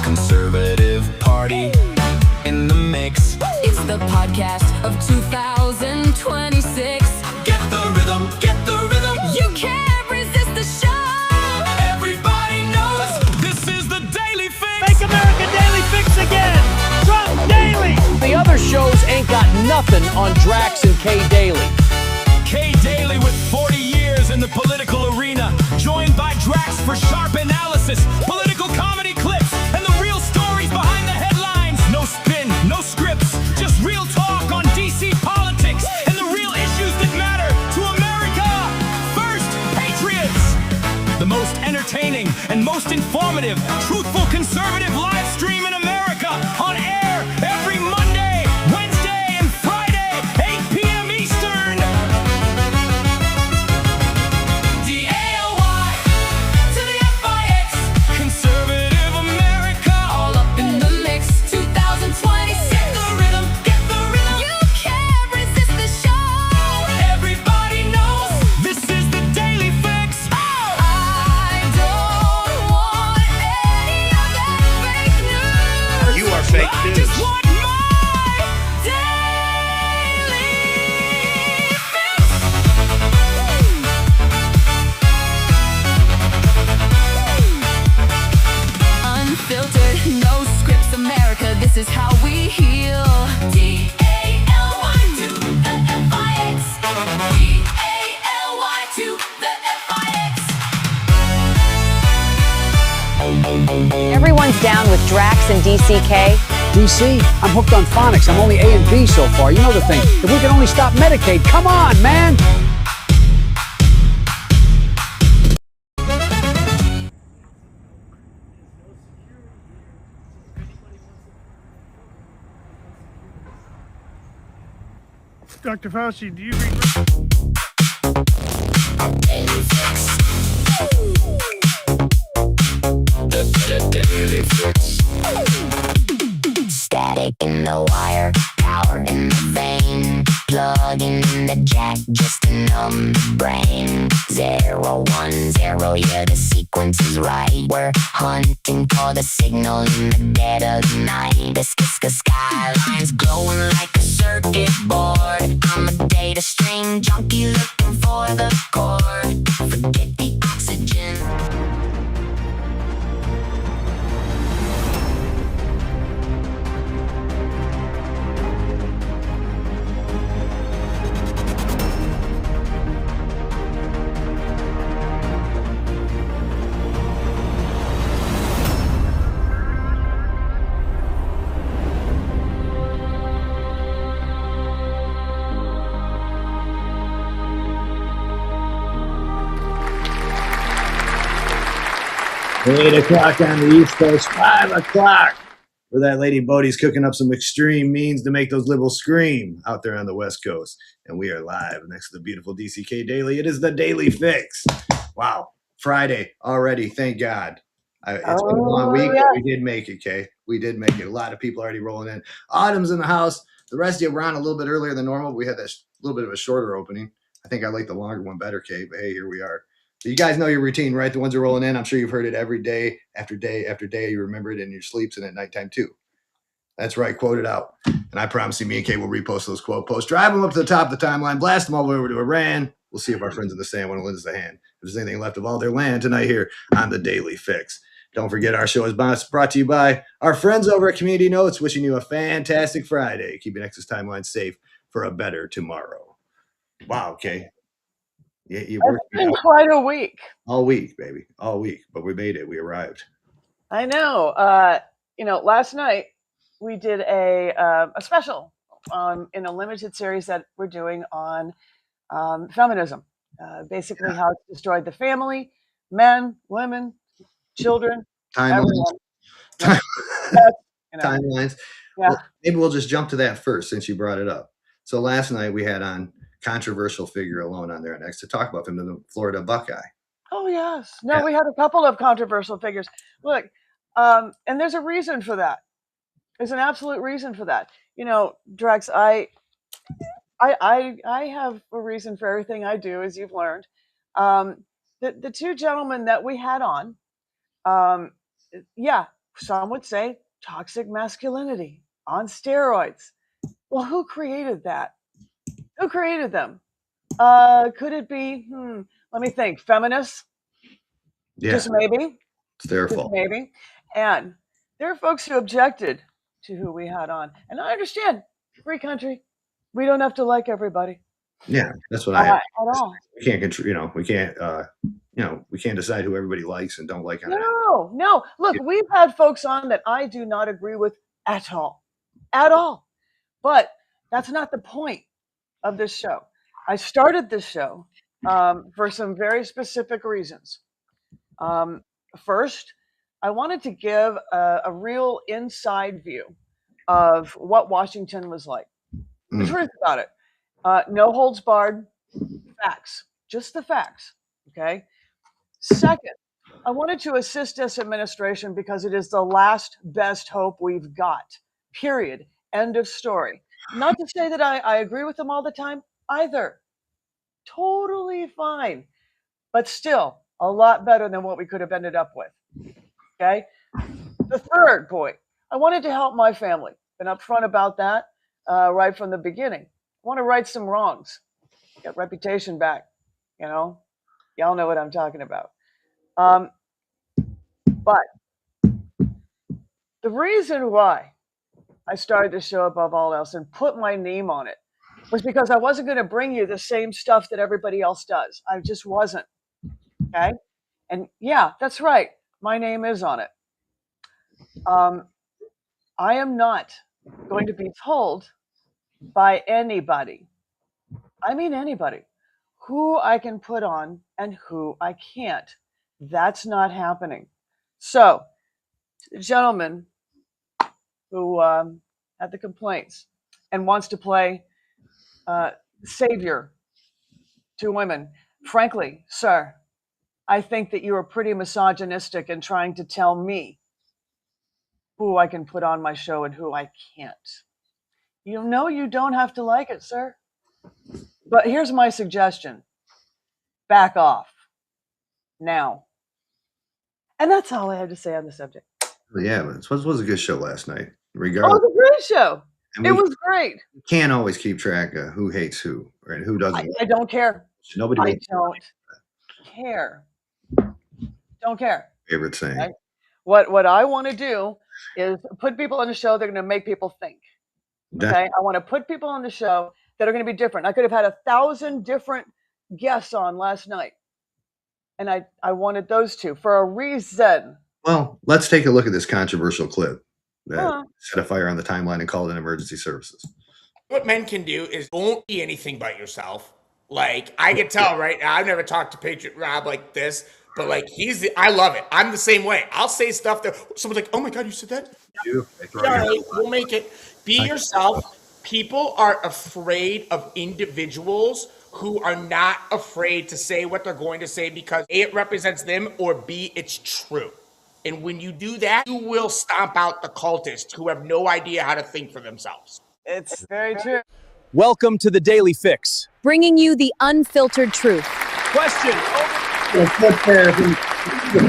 conservative party in the mix. It's the podcast of 2026. Get the rhythm, get the rhythm. You can't resist the show. Everybody knows this is the Daly Fix. Make America Daly Fix again! Trump Daly! The other shows ain't got nothing on Drax and K Daly. K Daly with 40 years in the political arena, joined by Drax for sharp analysis, political comedy clips, and the real stories behind the headlines. No spin, no scripts, just real talk on DC politics and the real issues that matter to America. First, Patriots. The most entertaining and most informative, truthful conservative live stream in America, on air every Monday, Wednesday, and Friday, 8 p.m. Eastern. D-A-L-Y to the F-I-X. Conservative America, All up in the mix. 2026. get the rhythm, get the rhythm. You can't resist the show. Everybody knows this is the Daily Fix. I don't want any of that fake news. You are fake I news. just want my Daily Fix. Unfiltered, no scripts, America. This is how we heal. D-A-L-Y to the F-I-X. D-A-L-Y to the F-I-X. Everyone's down with Drax and DCK. DC, I'm hooked on phonics. I'm only A and B so far. You know the thing. If we can only stop Medicaid, come on, man. Dr. Fauci, do you agree? Static in the wire, power in the vein. Plugging in the jack just to numb the brain. 010, yeah, the sequence is right. We're hunting for the signal in the dead of the night. The skylines glowing like a circuit board. I'm a data stream junkie looking for the cord. Forget the oxygen. Eight o'clock on the East Coast, 5 o'clock. Where that lady Bodie's cooking up some extreme means to make those liberals scream out there on the West Coast. And we are live next to the beautiful DCK Daily. It is the Daily Fix. Wow. Friday already, thank God. It's been a long week, but we did make it, Kay. We did make it. A lot of people already rolling in. Autumn's in the house. The rest of you were on a little bit earlier than normal. We had that little bit of a shorter opening. I think I like the longer one better, Kay, but hey, here we are. So you guys know your routine, right? The ones that are rolling in, I'm sure you've heard it every day after day after day. You remember it in your sleeps and at nighttime too. That's right, quote it out. And I promise you, me and Kay will repost those quote posts. Drive them up to the top of the timeline, blast them all the way over to Iran. We'll see if our friends in the stand want to lend us a hand. If there's anything left of all their land tonight here on the Daily Fix. Don't forget our show is brought to you by our friends over at Community Notes, wishing you a fantastic Friday. Keeping X's timeline safe for a better tomorrow. Wow, Kay. Yeah, you worked It's been quite a week. all week, baby, all week. But we made it. We arrived. I know. Last night we did a special in a limited series that we're doing on feminism. Basically, how it's destroyed the family, men, women, children, Timelines. everyone. Timelines. Yeah. Well, maybe we'll just jump to that first since you brought it up. So last night we had on controversial figure alone on there next to talk about him, the Florida Buckeye. Oh yes. No, Yeah. we had a couple of controversial figures. Look, and there's a reason for that. There's an absolute reason for that. Drex, I have a reason for everything I do, as you've learned. The two gentlemen that we had on, some would say toxic masculinity on steroids. Well, who created that? Who created them? Could it be, let me think, feminists? Yeah, Just maybe. it's their Just fault. maybe. And there are folks who objected to who we had on. And I understand, free country. We don't have to like everybody Yeah, that's what I have. at all. We can't control. We can't. We can't decide who everybody likes and don't like on it. No, no. Look, we've had folks on that I do not agree with at all. At all. But that's not the point of this show. I started this show for some very specific reasons. First, I wanted to give a real inside view of what Washington was like. The truth about it. No holds barred, facts, just the facts. Okay. Second, I wanted to assist this administration because it is the last best hope we've got. Period. End of story. Not to say that I agree with them all the time either. Totally fine. But still, a lot better than what we could have ended up with. Okay. The third point, I wanted to help my family. Been upfront about that right from the beginning. I want to right some wrongs, get reputation back. Y'all know what I'm talking about. But the reason why I started the show above all else and put my name on it was because I wasn't going to bring you the same stuff that everybody else does. I just wasn't. Okay. And yeah, that's right. My name is on it. I am not going to be told by anybody, I mean anybody, who I can put on and who I can't. That's not happening. So, the gentleman who had the complaints and wants to play savior to women, frankly, sir, I think that you are pretty misogynistic in trying to tell me who I can put on my show and who I can't. You know you don't have to like it, sir. But here's my suggestion. Back off. Now. And that's all I have to say on the subject. Yeah, but it was a good show last night. Oh, it Regardless, was a great show. and It we was great. can't always keep track of who hates who and who doesn't. I don't care. Nobody I makes don't care. Don't care. favorite saying. Okay? What I want to do is put people on the show that are going to make people think. Okay, I want to put people on the show that are going to be different. I could have had 1,000 different guests on last night, and I wanted those two for a reason. Well, let's take a look at this controversial clip that Huh. set a fire on the timeline and called in emergency services. What men can do is don't be anything but yourself. Like, I can tell right now, I've never talked to Patriot Rob like this, but like, I love it. I'm the same way. I'll say stuff that someone's like, oh my God, you said that? All right, we'll make it. Be yourself. People are afraid of individuals who are not afraid to say what they're going to say because A, it represents them, or B, it's true. And when you do that, you will stomp out the cultists who have no idea how to think for themselves. It's very true. Welcome to the Daily Fix. Bringing you the unfiltered truth. Question.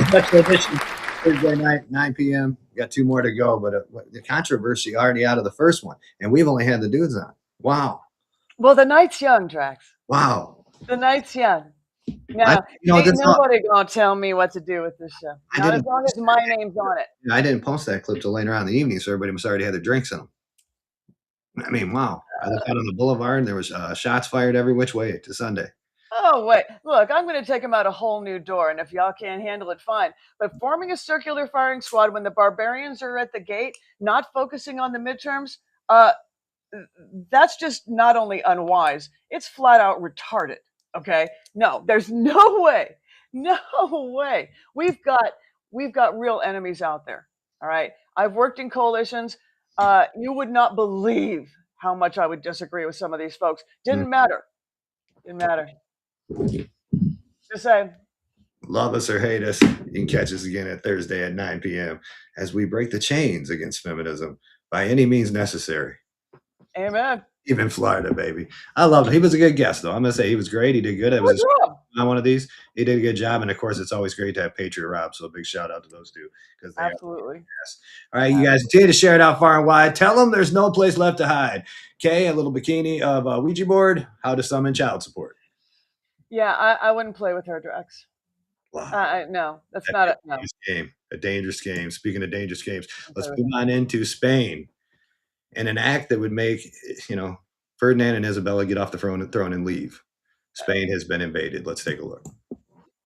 Special edition Thursday night, 9 p.m. Got 2 more to go, but the controversy already out of the first one, and we've only had the dudes on. Wow. Well, the night's young, Drax. Wow. The night's young. Now, ain't nobody gonna tell me what to do with this show. Not as long as my name's on it. I didn't post that clip till later on in the evening, so everybody must already had their drinks in them. I mean, wow. I looked out on the boulevard, and there was shots fired every which way to Sunday. Oh, wait. Look, I'm going to take them out a whole new door, and if y'all can't handle it, fine. But forming a circular firing squad when the barbarians are at the gate, not focusing on the midterms, that's just not only unwise, it's flat out retarded, okay? No, there's no way. No way. We've got real enemies out there, all right? I've worked in coalitions. You would not believe how much I would disagree with some of these folks. Didn't matter. Didn't matter. Just saying. Love us or hate us, you can catch us again at Thursday at 9 p.m. as we break the chains against feminism by any means necessary. Amen. Even Florida, baby. I loved him. He was a good guest, though. I'm going to say he was great. He did good. It was Good job. on one of these. He did a good job, and of course, it's always great to have Patriot Rob. So a big shout out to those two because they are Absolutely. yes. All right, you guys continue to share it out far and wide. Tell them there's no place left to hide. Kay, a little bikini of a Ouija board. How to summon child support. Yeah, I wouldn't play with her, Drex. Wow. No, that's not it. No. Dangerous game. A dangerous game. Speaking of dangerous games, let's Okay. move on into Spain and an act that would make Ferdinand and Isabella get off the throne and leave. Spain has been invaded. Let's take a look.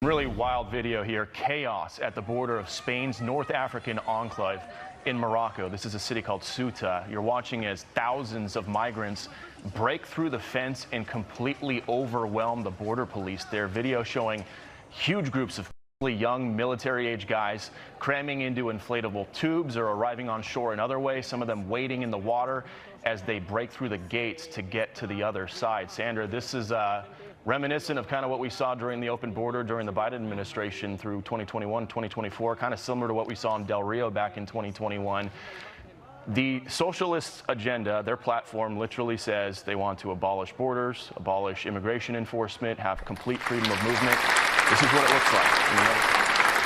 Really wild video here. Chaos at the border of Spain's North African enclave in Morocco. This is a city called Ceuta. You're watching as thousands of migrants break through the fence and completely overwhelm the border police. Their video showing huge groups of young military-age guys cramming into inflatable tubes or arriving on shore another way, some of them wading in the water as they break through the gates to get to the other side. Sandra, this is reminiscent of kind of what we saw during the open border during the Biden administration through 2021, 2024, kind of similar to what we saw in Del Rio back in 2021. The socialist agenda, their platform literally says they want to abolish borders, abolish immigration enforcement, have complete freedom of movement. This is what it looks like.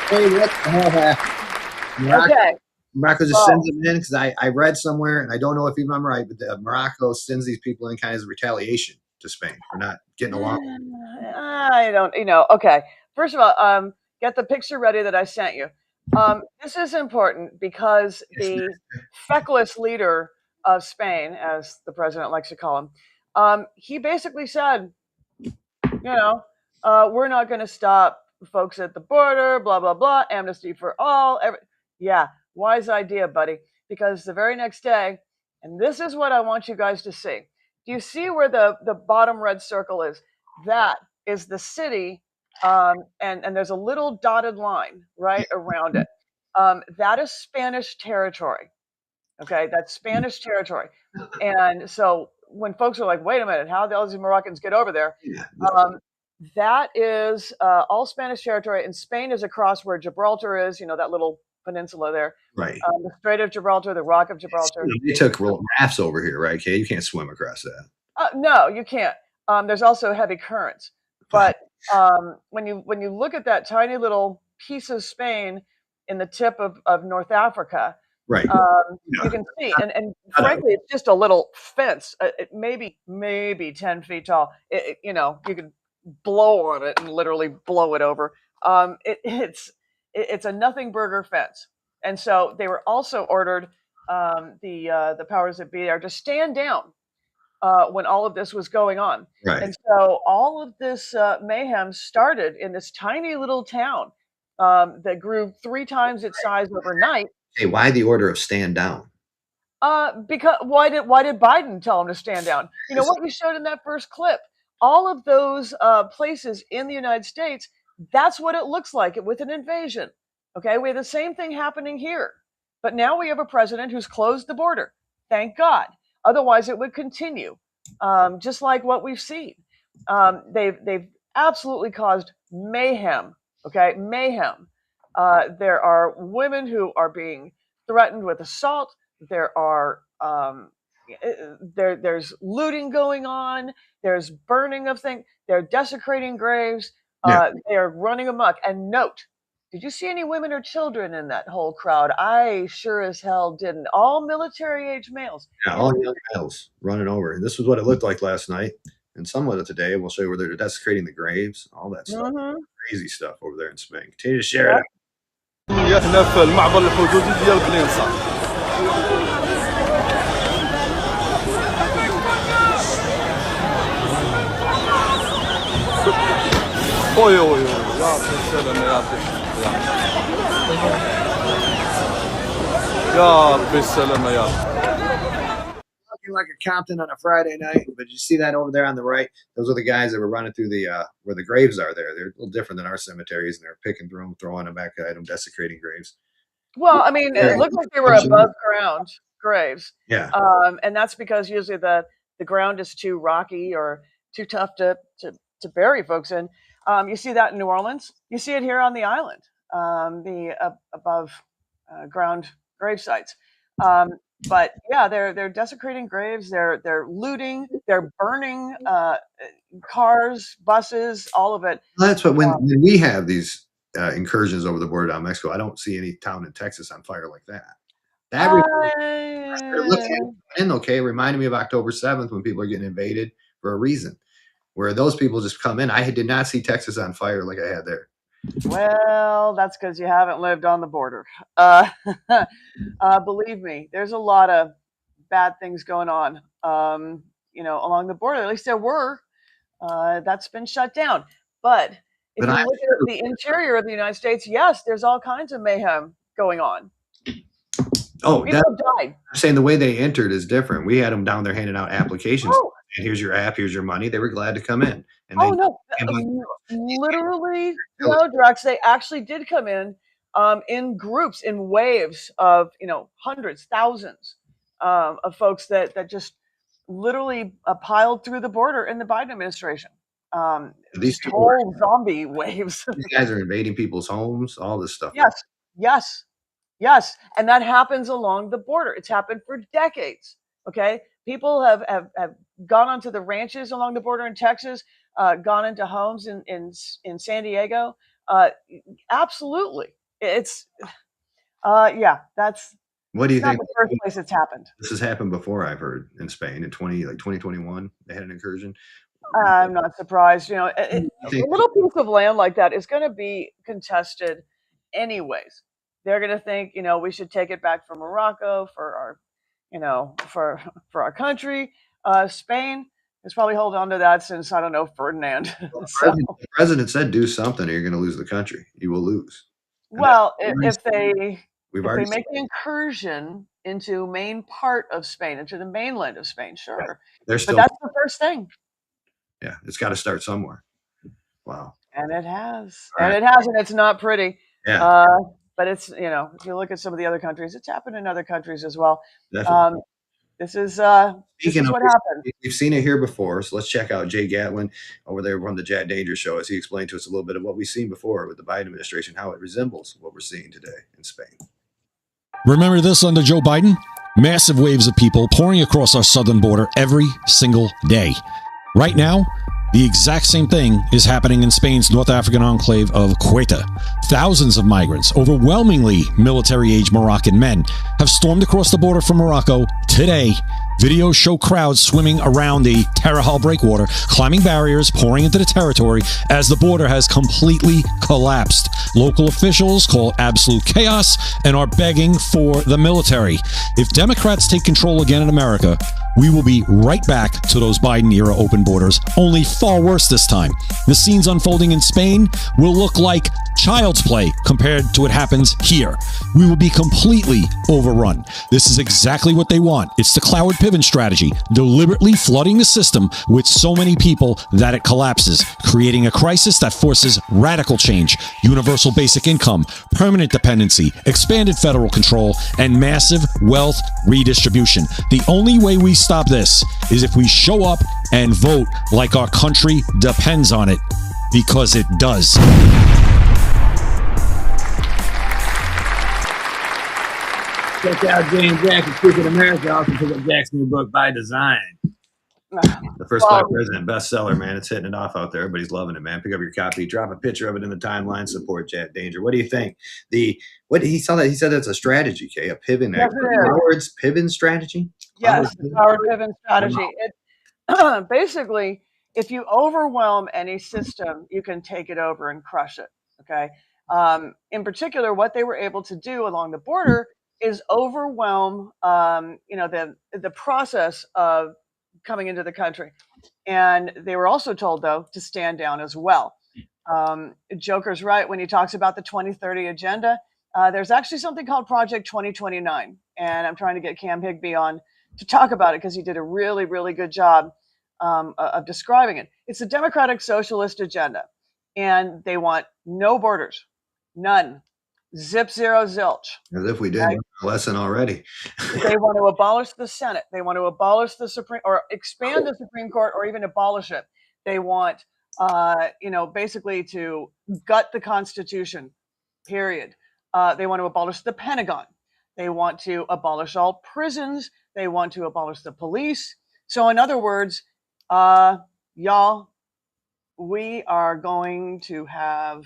Hey, what the hell happened? Morocco just sends them in because I read somewhere, and I don't know if even I'm right, but Morocco sends these people in kind of as retaliation to Spain for not getting along. I don't, okay. First of all, get the picture ready that I sent you. This is important because the feckless leader of Spain, as the president likes to call him, he basically said, we're not going to stop folks at the border, blah, blah, blah, amnesty for all. Yeah, wise idea, buddy. Because the very next day, and this is what I want you guys to see. Do you see where the bottom red circle is? That is the city, and there's a little dotted line right around it. That is Spanish territory. Okay, that's Spanish territory. And so when folks are like, wait a minute, how the hell did the Moroccans get over there? That is all Spanish territory, and Spain is across where Gibraltar is, that little peninsula there. Right. The Strait of Gibraltar, the Rock of Gibraltar. They took rafts over here, right, Kay? You can't swim across that. No, you can't. There's also heavy currents. But when you look at that tiny little piece of Spain in the tip of North Africa, right, you can see, and frankly, it's just a little fence. It maybe 10 feet tall. You can blow on it and literally blow it over. It's a nothing burger fence, and so they were also ordered the powers that be there to stand down when all of this was going on. Right. And so all of this mayhem started in this tiny little town that grew 3 times its size overnight. Hey, why the order of stand down? Because why did Biden tell him to stand down? What you showed in that first clip, all of those places in the United States, that's what it looks like with an invasion. Okay, we have the same thing happening here, but now we have a president who's closed the border. Thank God. Otherwise, it would continue, just like what we've seen. They've absolutely caused mayhem. Okay, mayhem. There are women who are being threatened with assault. There are there's looting going on. There's burning of things. They're desecrating graves. They are running amok. And note, did you see any women or children in that whole crowd? I sure as hell didn't. All military-age males. Yeah, all young males running over. And this was what it looked like last night. And somewhat of today, we'll show you where they're desecrating the graves, all that stuff. Crazy stuff over there in Spain. Continue to share it. احنا في المعبر الحدودي ديال بلينصا. اوي يعطي السلامة يا ربي السلامة يا ربي. Looking like a Compton on a Friday night, but you see that over there on the right? Those are the guys that were running through the where the graves are there. They're a little different than our cemeteries, and they're picking through them, throwing them back at them, desecrating graves. Well, I mean, it looked like they were above ground graves. Yeah. And that's because usually the ground is too rocky or too tough to bury folks in. You see that in New Orleans. You see it here on the island, the above ground grave sites. But yeah, they're desecrating graves. They're looting. They're burning cars, buses, all of it. Well, that's what when we have these incursions over the border down Mexico, I don't see any town in Texas on fire like that. That they're looking in, okay, reminded me of October 7th when people are getting invaded for a reason. Where those people just come in. I did not see Texas on fire like I had there. Well, that's because you haven't lived on the border. Believe me, there's a lot of bad things going on, along the border. At least there were. That's been shut down. But if But you I'm look sure, at the interior of the United States, yes, there's all kinds of mayhem going on. oh, People have died. I'm saying the way they entered is different. We had them down there handing out applications. Oh, And here's your app, here's your money. They were glad to come in. And oh they no, came like, literally, no, Drex. They actually did come in groups, in waves of hundreds, thousands of folks that just literally piled through the border in the Biden administration. these Just people were, whole zombie waves. these guys are invading people's homes, all this stuff. Yes, yes, yes, and that happens along the border. It's happened for decades. Okay, people have gone onto the ranches along the border in Texas, gone into homes in San Diego. Absolutely, it's yeah. That's What do you not think? the first place it's happened. This has happened before, I've heard, in Spain in 2021. They had an incursion. I'm not surprised. I A think little piece of land like that is going to be contested anyways. They're going to think, we should take it back from Morocco for our, for our country. Spain has probably held on to that since, I don't know, Ferdinand. So, the president said, do something or you're going to lose the country. You will lose. And well, that's we've if they already make the incursion into main part of Spain, into the mainland of Spain, sure. they're But still, that's the first thing. yeah, it's got to start somewhere. Wow. And it has. All And right. it has, and it's not pretty. Yeah, But it's, if you look at some of the other countries, it's happened in other countries as well. definitely. This is Speaking of what happened. we've seen it here before, so let's check out Jay Gatlin over there from the Jack Danger Show as he explained to us a little bit of what we've seen before with the Biden administration, how it resembles what we're seeing today in Spain. Remember this under Joe Biden? Massive waves of people pouring across our southern border every single day. Right now, the exact same thing is happening in Spain's North African enclave of Ceuta. Thousands of migrants, overwhelmingly military-age Moroccan men, have stormed across the border from Morocco today. Videos show crowds swimming around the Tarajal breakwater, climbing barriers, pouring into the territory as the border has completely collapsed. Local officials call absolute chaos and are begging for the military. If Democrats take control again in America, we will be right back to those Biden-era open borders, only far worse this time. The scenes unfolding in Spain will look like child's play compared to what happens here. We will be completely overrun. This is exactly what they want. It's the Cloward Piven strategy, deliberately flooding the system with so many people that it collapses, creating a crisis that forces radical change, universal basic income, permanent dependency, expanded federal control, and massive wealth redistribution. The only way we stop this is if we show up and vote like our country depends on it, because it does. Check out James Jackson, Secret America. Also pick up Jack's new book, By Design. The first Black President bestseller, man. It's hitting it off out there. Everybody's loving it, man. Pick up your copy. Drop a picture of it in the timeline. Support Jack Danger. What do you think? He said that's a strategy, okay? A Piven. Yes, it is. Howard's Piven strategy? Yes, the Howard Piven strategy. Basically, if you overwhelm any system, you can take it over and crush it. Okay. In particular, what they were able to do along the border is overwhelm, the process of coming into the country. And they were also told, though, to stand down as well. Joker's right when he talks about the 2030 agenda. There's actually something called Project 2029. And I'm trying to get Cam Higby on to talk about it because he did a really, really good job of describing it. It's the Democratic Socialist agenda. And they want no borders, none. Zip, zero, zilch. As if we didn't learn a lesson already. They want to abolish the Senate. They want to abolish the Supreme, or expand the Supreme Court, or even abolish it. They want, basically to gut the Constitution, period. They want to abolish the Pentagon. They want to abolish all prisons. They want to abolish the police. So, in other words, y'all, we are going to have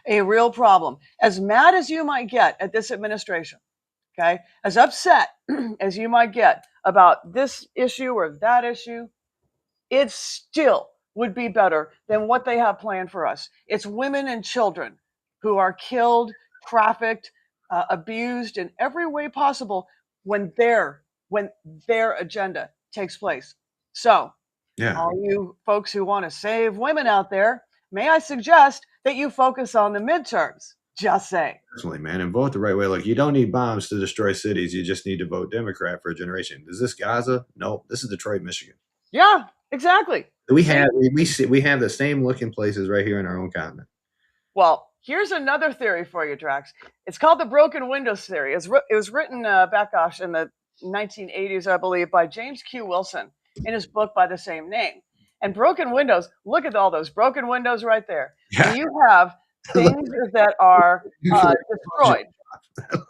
a real problem. As mad as you might get at this administration, okay, as upset as you might get about this issue or that issue, it still would be better than what they have planned for us. It's women and children who are killed, trafficked, abused in every way possible when their agenda takes place. So, Yeah. all you folks who want to save women out there, may I suggest that you focus on the midterms? Just saying. Definitely, man, and vote the right way. Look, you don't need bombs to destroy cities. You just need to vote Democrat for a generation. Is this Gaza? No, this is Detroit, Michigan. Yeah, exactly. We have we have the same looking places right here in our own continent. Well, here's another theory for you, Drax. It's called the broken windows theory. It was written back in the 1980s, I believe, by James Q. Wilson in his book by the same name. And broken windows, look at all those broken windows right there. Yeah. And you have things that are destroyed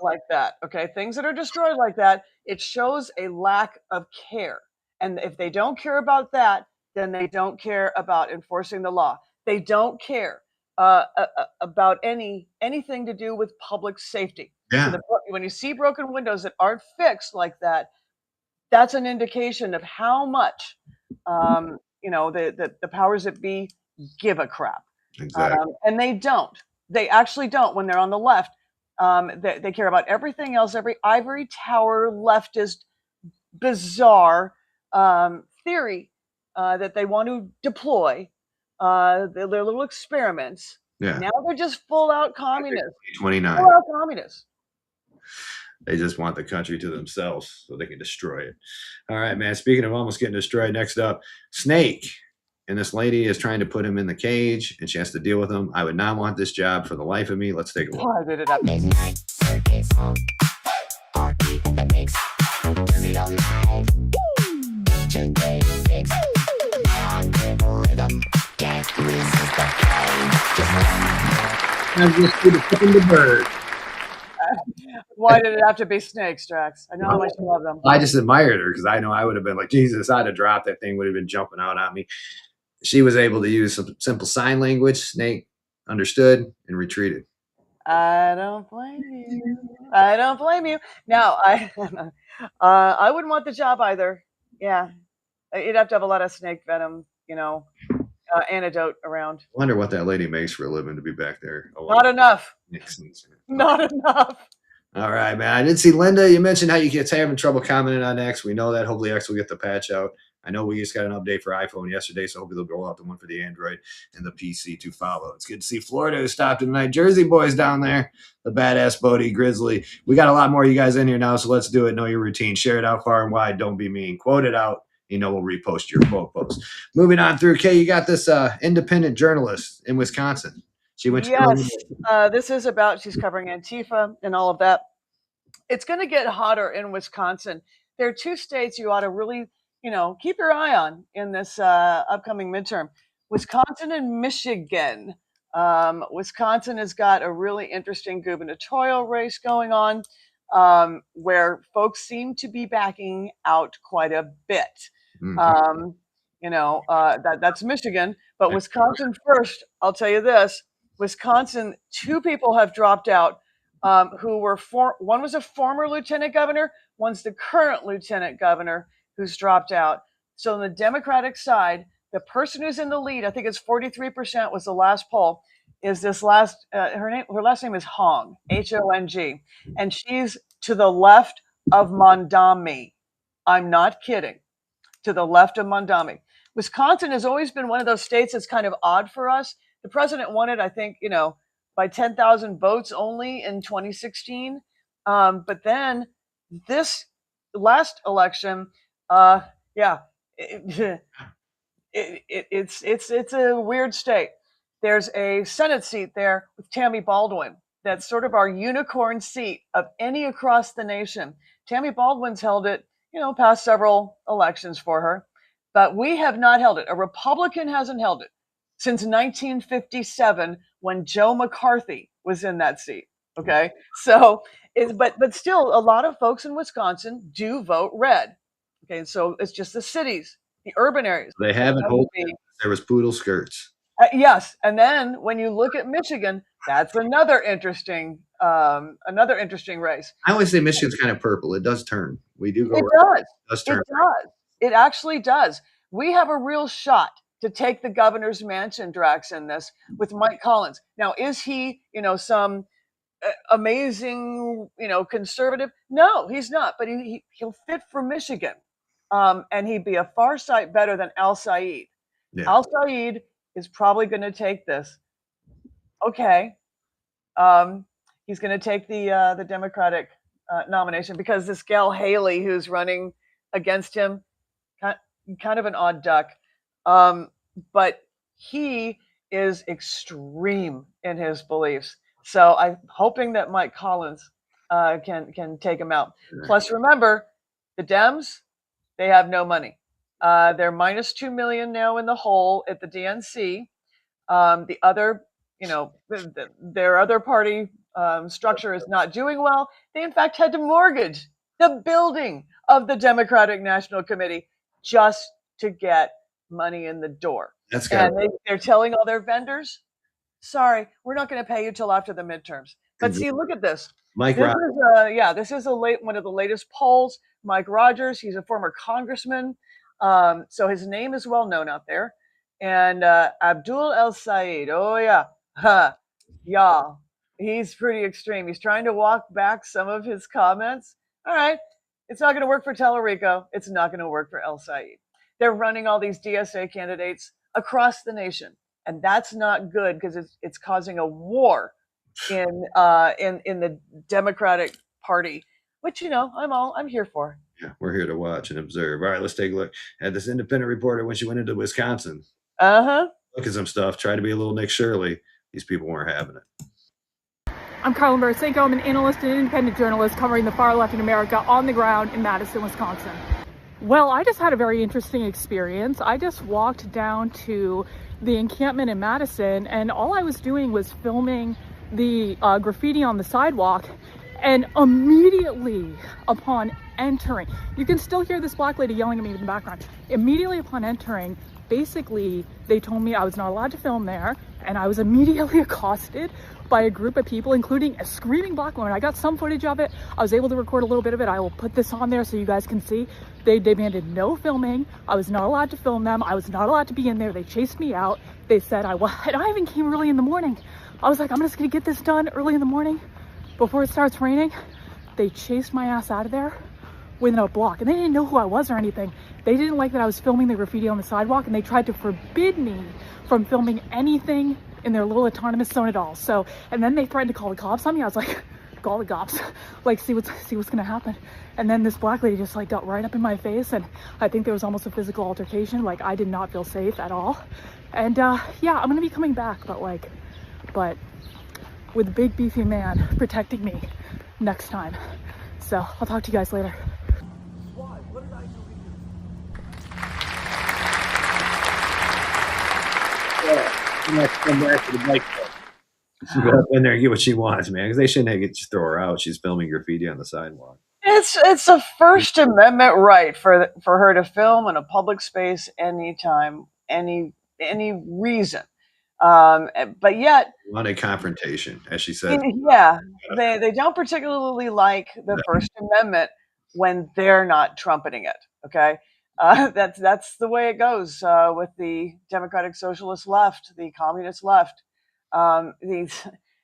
like that, okay? Things that are destroyed like that, it shows a lack of care. And if they don't care about that, then they don't care about enforcing the law. They don't care about anything to do with public safety. Yeah. So when you see broken windows that aren't fixed like that, that's an indication of how much the powers that be give a crap. Exactly. And they don't. They actually don't when they're on the left. They care about everything else, every ivory tower leftist bizarre theory that they want to deploy, their little experiments. Yeah. Now they're just full out communists. 29. Full out communists. They just want the country to themselves so they can destroy it. All right, man. Speaking of almost getting destroyed, next up, Snake. And this lady is trying to put him in the cage, and she has to deal with him. I would not want this job for the life of me. Let's take a look. Why did it happen? Why did it have to be snakes, Drax? I know how much you love them. I just admired her because I know I would have been like, Jesus, I'd have dropped that thing, would have been jumping out at me. She was able to use some simple sign language. Snake understood and retreated. I don't blame you. I don't blame you. Now, I wouldn't want the job either. Yeah. You'd have to have a lot of snake venom, antidote around. I wonder what that lady makes for a living to be back there. Not enough. Nixon's. Not enough. All right, man. I did see Linda. You mentioned how you get having trouble commenting on X. We know that. Hopefully, X will get the patch out. I know we just got an update for iPhone yesterday, so hopefully they'll roll out the one for the Android and the PC to follow. It's good to see Florida who stopped tonight. Jersey boys down there, the badass Bodie, Grizzly. We got a lot more of you guys in here now, so let's do it. Know your routine. Share it out far and wide. Don't be mean. Quote it out. We'll repost your quote post. Moving on through, Kay, you got this independent journalist in Wisconsin. She went to Yes, this is about, she's covering Antifa and all of that. It's going to get hotter in Wisconsin. There are two states you ought to really, keep your eye on in this upcoming midterm. Wisconsin and Michigan. Wisconsin has got a really interesting gubernatorial race going on where folks seem to be backing out quite a bit. Mm-hmm. That's Michigan, but Wisconsin first. I'll tell you this: Wisconsin, two people have dropped out. Who were one was a former lieutenant governor, one's the current lieutenant governor who's dropped out. So on the Democratic side, the person who's in the lead, I think it's 43% was the last poll, is this last her last name is Hong, Hong, and she's to the left of Mondami. I'm not kidding. To the left of Mondami. Wisconsin has always been one of those states that's kind of odd for us. The president won it, I think, by 10,000 votes only in 2016. But then this last election, it's a weird state. There's a Senate seat there with Tammy Baldwin. That's sort of our unicorn seat of any across the nation. Tammy Baldwin's held it, past several elections for her, but we have not held it. A Republican hasn't held it since 1957 when Joe McCarthy was in that seat. Okay. So But still, a lot of folks in Wisconsin do vote red. Okay, so it's just the cities, the urban areas. They haven't That would hold be- there was poodle skirts. Yes, and then when you look at Michigan, that's another interesting race. I always say Michigan's kind of purple. It does turn. We do go. It right. does. It does It turn. does. It actually does. We have a real shot to take the governor's mansion, Drax, in this with Mike Collins. Now, is he, some amazing, conservative? No, he's not. But he'll fit for Michigan, and he'd be a far sight better than Al Said. Yeah. Al Said is probably going to take this. Okay, he's going to take the Democratic nomination because this gal Haley, who's running against him, kind of an odd duck, but he is extreme in his beliefs. So I'm hoping that Mike Collins can take him out. Plus, remember, the Dems, they have no money. They're minus $2 million now in the hole at the DNC. The other, their other party structure is not doing well. They, in fact, had to mortgage the building of the Democratic National Committee just to get money in the door. And they're telling all their vendors, sorry, we're not going to pay you till after the midterms. But see, look at this. This is one of the latest polls. Mike Rogers, he's a former congressman, so his name is well known out there. And Abdul El Said, oh yeah, yeah, he's pretty extreme. He's trying to walk back some of his comments. All right, it's not going to work for Tellerico. It's not going to work for El Said. They're running all these DSA candidates across the nation, and that's not good because it's causing a war in the Democratic Party, which I'm here for. Yeah, we're here to watch and observe. All right, let's take a look at this independent reporter when she went into Wisconsin. Look at some stuff. Try to be a little Nick Shirley. These people weren't having it. I'm Carlin Barasenko. I'm an analyst and independent journalist covering the far left in America on the ground in Madison, Wisconsin. Well, I just had a very interesting experience. I just walked down to the encampment in Madison, and all I was doing was filming the graffiti on the sidewalk. And immediately upon entering, you can still hear this black lady yelling at me in the background. Immediately upon entering, basically, they told me I was not allowed to film there, and I was immediately accosted by a group of people, including a screaming black woman. I got some footage of it. I was able to record a little bit of it. I will put this on there so you guys can see. They demanded no filming. I was not allowed to film them. I was not allowed to be in there. They chased me out. They said and I even came early in the morning. I was like, I'm just gonna get this done early in the morning before it starts raining. They chased my ass out of there within a block, and they didn't know who I was or anything. They didn't like that I was filming the graffiti on the sidewalk, and they tried to forbid me from filming anything in their little autonomous zone at all. So, and then they threatened to call the cops on me. I was like, call the cops, like see what's gonna happen. And then this black lady just like got right up in my face, and I think there was almost a physical altercation. Like, I did not feel safe at all. And yeah, I'm gonna be coming back, but with a big beefy man protecting me next time. So I'll talk to you guys later. Come back to the bike club. She go up in there and get what she wants, man, because they shouldn't have to throw her out. She's filming graffiti on the sidewalk. It's a First Amendment right for her to film in a public space anytime, any reason. But yet, Wanted confrontation, as she said. Yeah, they don't particularly like the First Amendment when they're not trumpeting it. Okay, that's the way it goes with the Democratic Socialist left, the Communist left.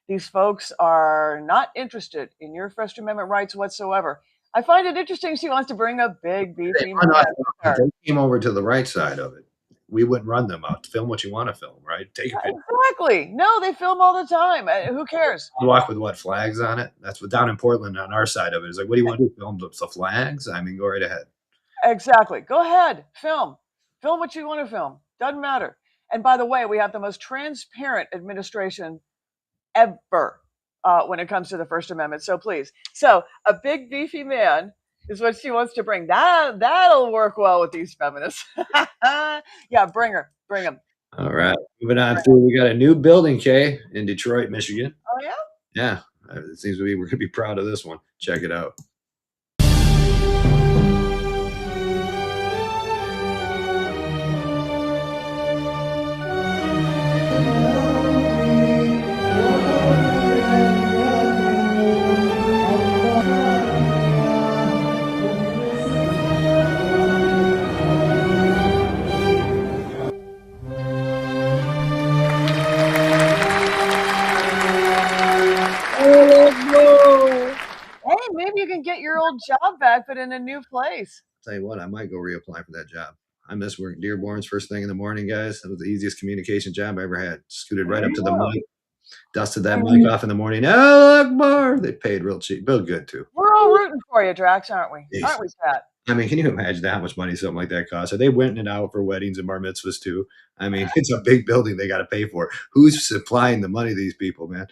These folks are not interested in your First Amendment rights whatsoever. I find it interesting she wants to bring a big beefy man. If they came over to the right side of it, we wouldn't run them out. Film what you want to film, right? Take a picture. Exactly. No, they film all the time. Who cares? Walk with what, flags on it? That's what down in Portland on our side of it is like, what do you want to do? Film the flags? I mean, go right ahead. Exactly. Go ahead. Film what you want to film. Doesn't matter. And by the way, we have the most transparent administration ever when it comes to the First Amendment. So please. So a big beefy man is what she wants to bring. That'll work well with these feminists. Yeah, bring them. All right. Moving on through, we got a new building, Kay, in Detroit, Michigan. Oh, yeah? Yeah. It seems to be we're going to be proud of this one. Check it out. Hey, maybe you can get your old job back, but in a new place. Tell you what, I might go reapply for that job. I miss working Dearborn's first thing in the morning, guys. That was the easiest communication job I ever had. Scooted right up to the mic, dusted that mic off in the morning. Oh, look more. They paid real cheap. Bill good too. We're all rooting for you, Drax, aren't we? Jesus. Aren't we, Pat? I mean, can you imagine how much money something like that costs? Are they renting it out for weddings and bar mitzvahs too? I mean, it's a big building they got to pay for. Who's supplying the money to these people, man?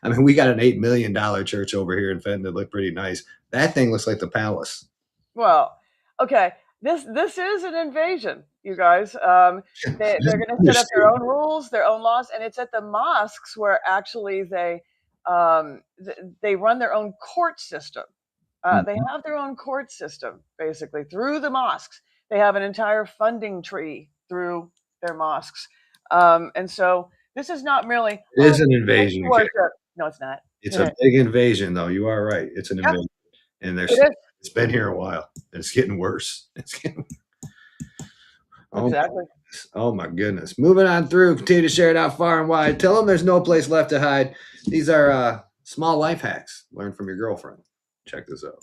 I mean, we got an $8 million church over here in Fenton that looked pretty nice. That thing looks like the palace. Well, okay. This is an invasion, you guys. They're going to set up their own rules, their own laws, and it's at the mosques where actually they run their own court system. They have their own court system, basically, through the mosques. They have an entire funding tree through their mosques. And so this is not merely... It is an invasion. No, it's not. It's a big invasion, though. You are right. It's an invasion. And it's been here a while. And it's getting worse. It's getting... Exactly. Oh, my goodness. Moving on through. Continue to share it out far and wide. Tell them there's no place left to hide. These are small life hacks. Learn from your girlfriend. Check this out.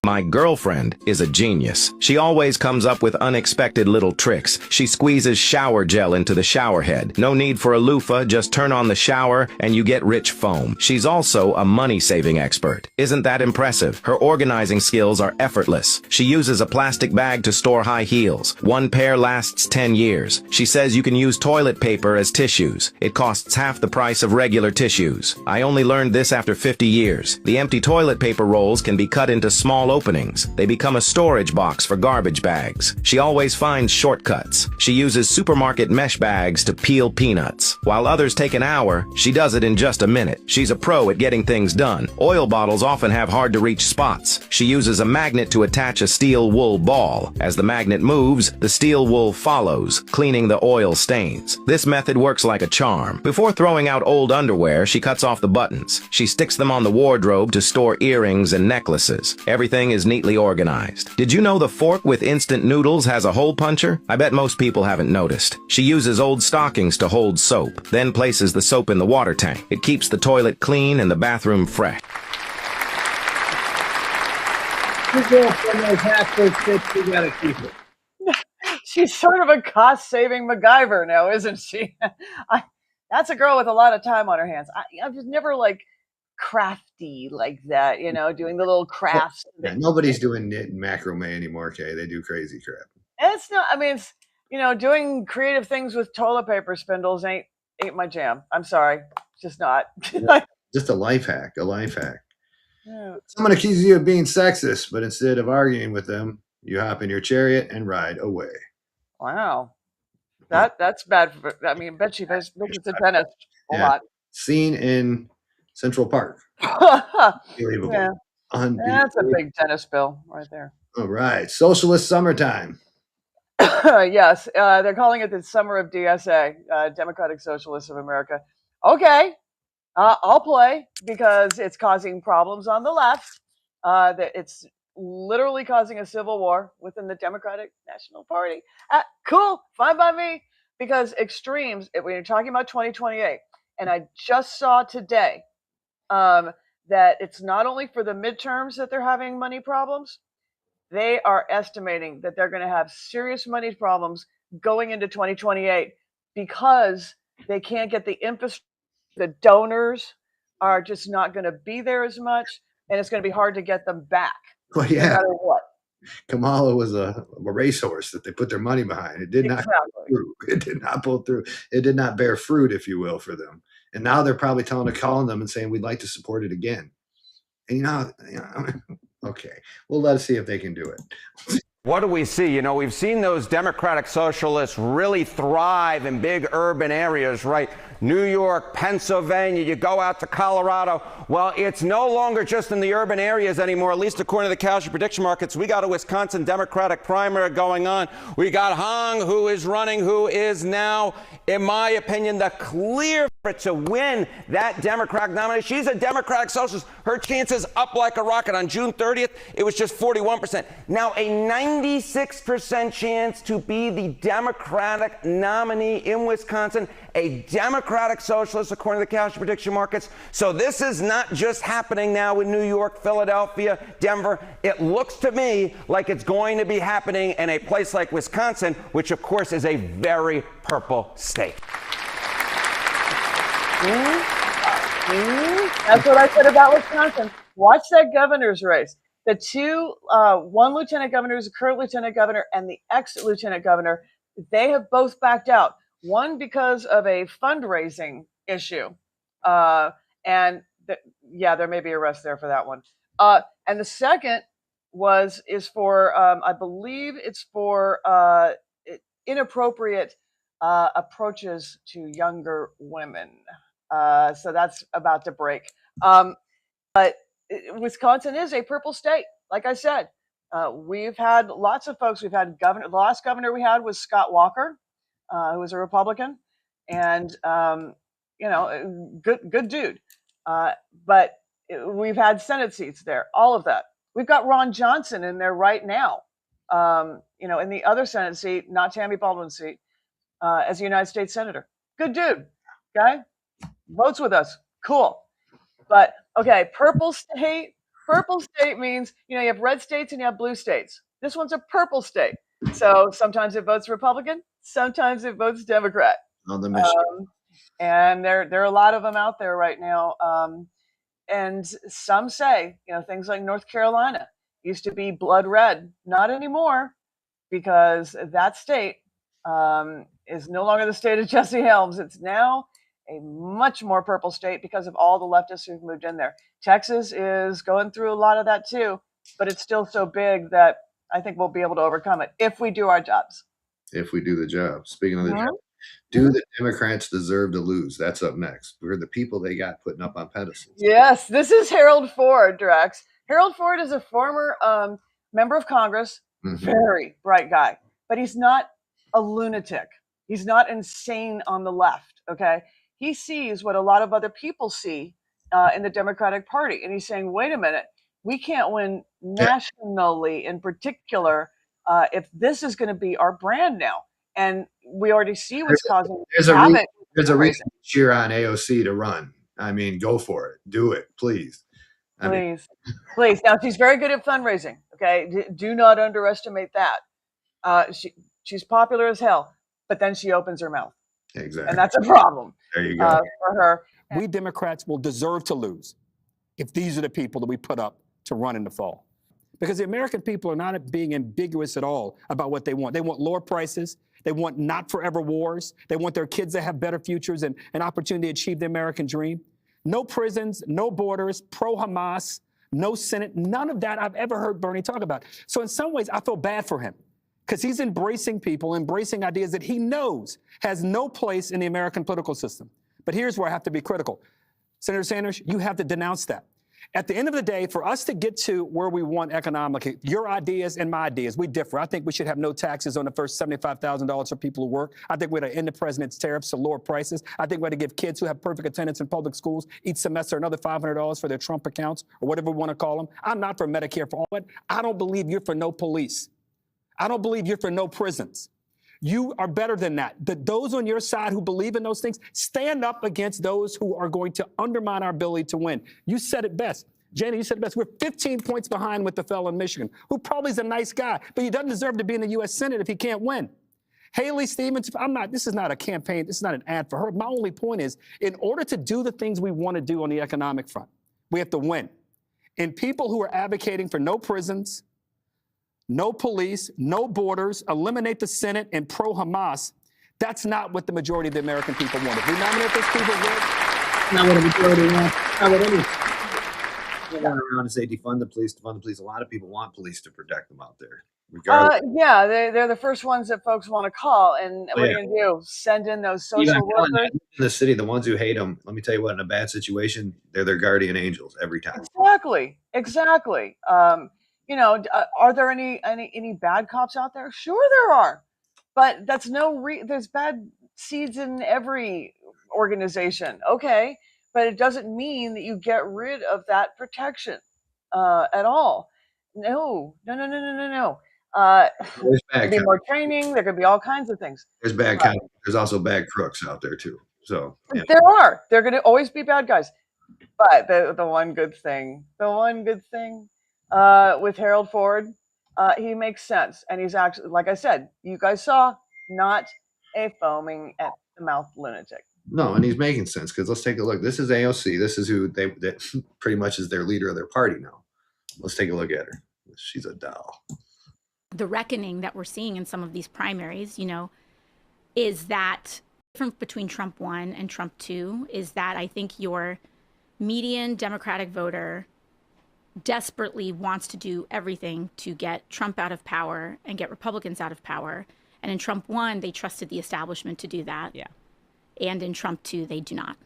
My girlfriend is a genius. She always comes up with unexpected little tricks. She squeezes shower gel into the shower head. No need for a loofah, just turn on the shower and you get rich foam. She's also a money-saving expert. Isn't that impressive? Her organizing skills are effortless. She uses a plastic bag to store high heels. One pair lasts 10 years. She says you can use toilet paper as tissues. It costs half the price of regular tissues. I only learned this after 50 years. The empty toilet paper rolls can be cut into small openings. They become a storage box for garbage bags. She always finds shortcuts. She uses supermarket mesh bags to peel peanuts. While others take an hour, she does it in just a minute. She's a pro at getting things done. Oil bottles often have hard-to-reach spots. She uses a magnet to attach a steel wool ball. As the magnet moves, the steel wool follows, cleaning the oil stains. This method works like a charm. Before throwing out old underwear, she cuts off the buttons. She sticks them on the wardrobe to store earrings and necklaces. Everything is neatly organized. Did you know the fork with instant noodles has a hole puncher? I bet most people haven't noticed. She uses old stockings to hold soap, then places the soap in the water tank. It keeps the toilet clean and the bathroom fresh. You gotta keep it. She's sort of a cost-saving MacGyver now, isn't she? That's a girl with a lot of time on her hands. I've just never crafty like that, doing the little crafts. Yeah, nobody's doing knit and macrame anymore, okay? They do crazy crap. It's not, it's, doing creative things with toilet paper spindles ain't my jam. I'm sorry. It's just not. Just a life hack, Yeah. Someone accuses you of being sexist, but instead of arguing with them, you hop in your chariot and ride away. Wow. That's bad. Bet she visits a dentist a lot. Seen in Central Park. Unbelievable. Yeah. That's a big dentist bill right there. All right. Socialist summertime. Yes. They're calling it the summer of DSA, Democratic Socialists of America. Okay. I'll play because it's causing problems on the left. It's literally causing a civil war within the Democratic National Party. Cool. Fine by me. Because extremes, when you're talking about 2028, and I just saw today that it's not only for the midterms that they're having money problems, they are estimating that they're going to have serious money problems going into 2028 because they can't get the infrastructure. The donors are just not going to be there as much, and it's going to be hard to get them back. Well, yeah. No matter what. Kamala was a racehorse that they put their money behind. It did not pull through. It did not pull through. It did not bear fruit, if you will, for them. And now they're probably calling them and saying, we'd like to support it again. And okay, well, let's see if they can do it. What do we see? We've seen those Democratic Socialists really thrive in big urban areas, right? New York, Pennsylvania, you go out to Colorado. Well, it's no longer just in the urban areas anymore, at least according to the casualty prediction markets. We got a Wisconsin Democratic primary going on. We got Hong, who is running, who is now, in my opinion, the clear favorite to win that Democratic nomination. She's a Democratic socialist. Her chances up like a rocket. On June 30th, it was just 41%. Now a 96% chance to be the Democratic nominee in Wisconsin, a Democratic socialist according to the casualty prediction markets. So this is not just happening now in New York, Philadelphia, Denver. It looks to me like it's going to be happening in a place like Wisconsin, which of course is a very purple state. That's what I said about Wisconsin. Watch that governor's race. The two, one lieutenant governor is a current lieutenant governor, and the ex-lieutenant governor, they have both backed out. One because of a fundraising issue, there may be arrest there for that one. And the second is for, I believe it's for inappropriate approaches to younger women. So that's about to break. But Wisconsin is a purple state. Like I said, we've had lots of folks. We've had the last governor we had was Scott Walker, who was a Republican, and good dude. But we've had Senate seats there, all of that. We've got Ron Johnson in there right now. In the other Senate seat, not Tammy Baldwin's seat, as a United States Senator. Good dude, guy. Votes with us. Cool. But okay, purple state means, you have red states and you have blue states. This one's a purple state. So sometimes it votes Republican, sometimes it votes Democrat. On the mission. And there are a lot of them out there right now. And some say, things like North Carolina used to be blood red. Not anymore, because that state is no longer the state of Jesse Helms. It's now a much more purple state because of all the leftists who've moved in there. Texas is going through a lot of that too, but it's still so big that I think we'll be able to overcome it if we do our jobs. If we do the job. Speaking of the job, do the Democrats deserve to lose? That's up next. We're the people they got putting up on pedestals. Yes, this is Harold Ford, Drax. Harold Ford is a former member of Congress, very bright guy, but he's not a lunatic. He's not insane on the left, okay? He sees what a lot of other people see in the Democratic Party. And he's saying, wait a minute, we can't win nationally in particular if this is going to be our brand now. And we already see what's causing havoc. There's a reason to cheer on AOC to run. I mean, go for it. Do it, please. Please. Now, she's very good at fundraising, okay? Do not underestimate that. She's popular as hell, but then she opens her mouth. Exactly. And that's a problem. There you go. For her. We Democrats will deserve to lose if these are the people that we put up to run in the fall. Because the American people are not being ambiguous at all about what they want. They want lower prices. They want not forever wars. They want their kids to have better futures and an opportunity to achieve the American dream. No prisons, no borders, pro-Hamas, no Senate, none of that I've ever heard Bernie talk about. So in some ways, I feel bad for him because he's embracing people, embracing ideas that he knows has no place in the American political system. But here's where I have to be critical. Senator Sanders, you have to denounce that. At the end of the day, for us to get to where we want economically, your ideas and my ideas, we differ. I think we should have no taxes on the first $75,000 for people who work. I think we ought to end the president's tariffs to lower prices. I think we ought to give kids who have perfect attendance in public schools each semester another $500 for their Trump accounts or whatever we want to call them. I'm not for Medicare for all that. I don't believe you're for no police. I don't believe you're for no prisons. You are better than that. Those on your side who believe in those things, stand up against those who are going to undermine our ability to win. You said it best. Jana, you said it best. We're 15 points behind with the fellow in Michigan, who probably is a nice guy, but he doesn't deserve to be in the U.S. Senate if he can't win. Haley Stevens, this is not a campaign. This is not an ad for her. My only point is, in order to do the things we want to do on the economic front, we have to win. And people who are advocating for no prisons, no police, no borders, eliminate the Senate, and pro-Hamas, that's not what the majority of the American people want. If we nominate those people, not what the majority wants. Not what any. I want around and say defund the police, defund the police. A lot of people want police to protect them out there. regardless. Yeah, they're the first ones that folks want to call. And what are you going to do? Send in those Even social workers? in the city, the ones who hate them, let me tell you what, in a bad situation, they're their guardian angels every time. Exactly. Are there any bad cops out there? Sure, there are, but that's there's bad seeds in every organization. Okay, but it doesn't mean that you get rid of that protection at all. No. There's There bad could be cops. more training. There could be all kinds of things. There's bad cops. There's also bad crooks out there too. So yeah. There are. There are going to always be bad guys. But the one good thing with Harold Ford, he makes sense, and he's actually, like I said, you guys saw, not a foaming at the mouth lunatic. No, and he's making sense because let's take a look. This is AOC. This is who that pretty much is their leader of their party now. Let's take a look at her. She's a doll. The reckoning that we're seeing in some of these primaries, is that difference between Trump 1 and Trump 2 is that I think your median Democratic voter desperately wants to do everything to get Trump out of power and get Republicans out of power. And in Trump 1, they trusted the establishment to do that. Yeah. And in Trump 2, they do not.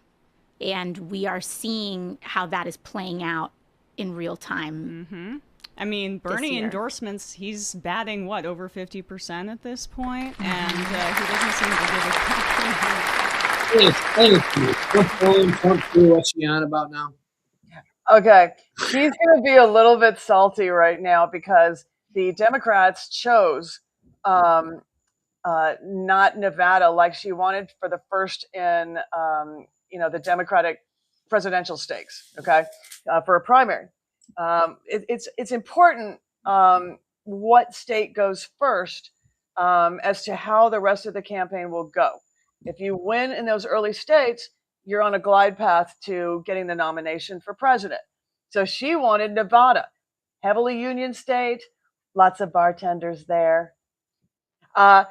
And we are seeing how that is playing out in real time. Mm-hmm. I mean, Bernie endorsements, he's batting, over 50% at this point? And he doesn't seem to give a Trump 2, what's she on about now? Okay, he's going to be a little bit salty right now because the Democrats chose not Nevada like she wanted for the first in the Democratic presidential stakes. Okay, for a primary, it's important what state goes first as to how the rest of the campaign will go. If you win in those early states, you're on a glide path to getting the nomination for president. So she wanted Nevada, heavily union state, lots of bartenders there. But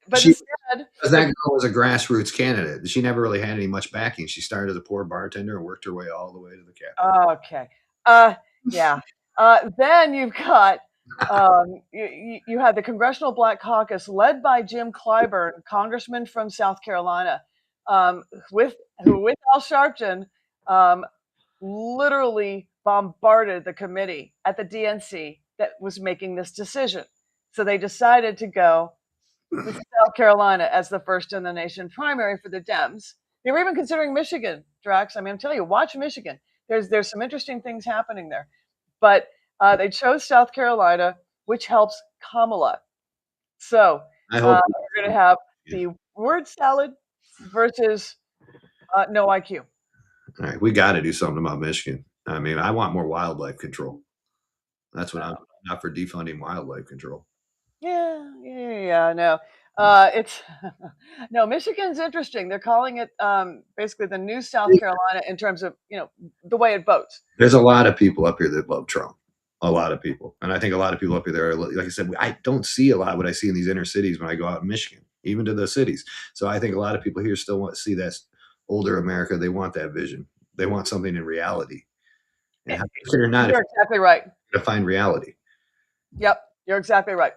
instead, that girl was a grassroots candidate. She never really had any much backing. She started as a poor bartender and worked her way all the way to the Capitol. Okay. Yeah. Then you've got you had the Congressional Black Caucus led by Jim Clyburn, congressman from South Carolina, with Al Sharpton, literally bombarded the committee at the DNC that was making this decision. So they decided to go with South Carolina as the first in the nation primary for the Dems. They were even considering Michigan, Drax. I mean, I'm telling you, watch Michigan. There's some interesting things happening there. But they chose South Carolina, which helps Kamala. So we're going to have the word salad versus no IQ. All right, we got to do something about Michigan. I mean, I want more wildlife control. That's what I'm not for defunding wildlife control. Yeah, no. It's no, Michigan's interesting. They're calling it basically the new South Carolina in terms of, the way it votes. There's a lot of people up here that love Trump. A lot of people. And I think a lot of people up here there, like I said, I don't see a lot what I see in these inner cities when I go out in Michigan, even to the cities. So I think a lot of people here still want to see that older America. They want that vision. They want something in reality. And you're exactly right. To find reality. Yep, you're exactly right.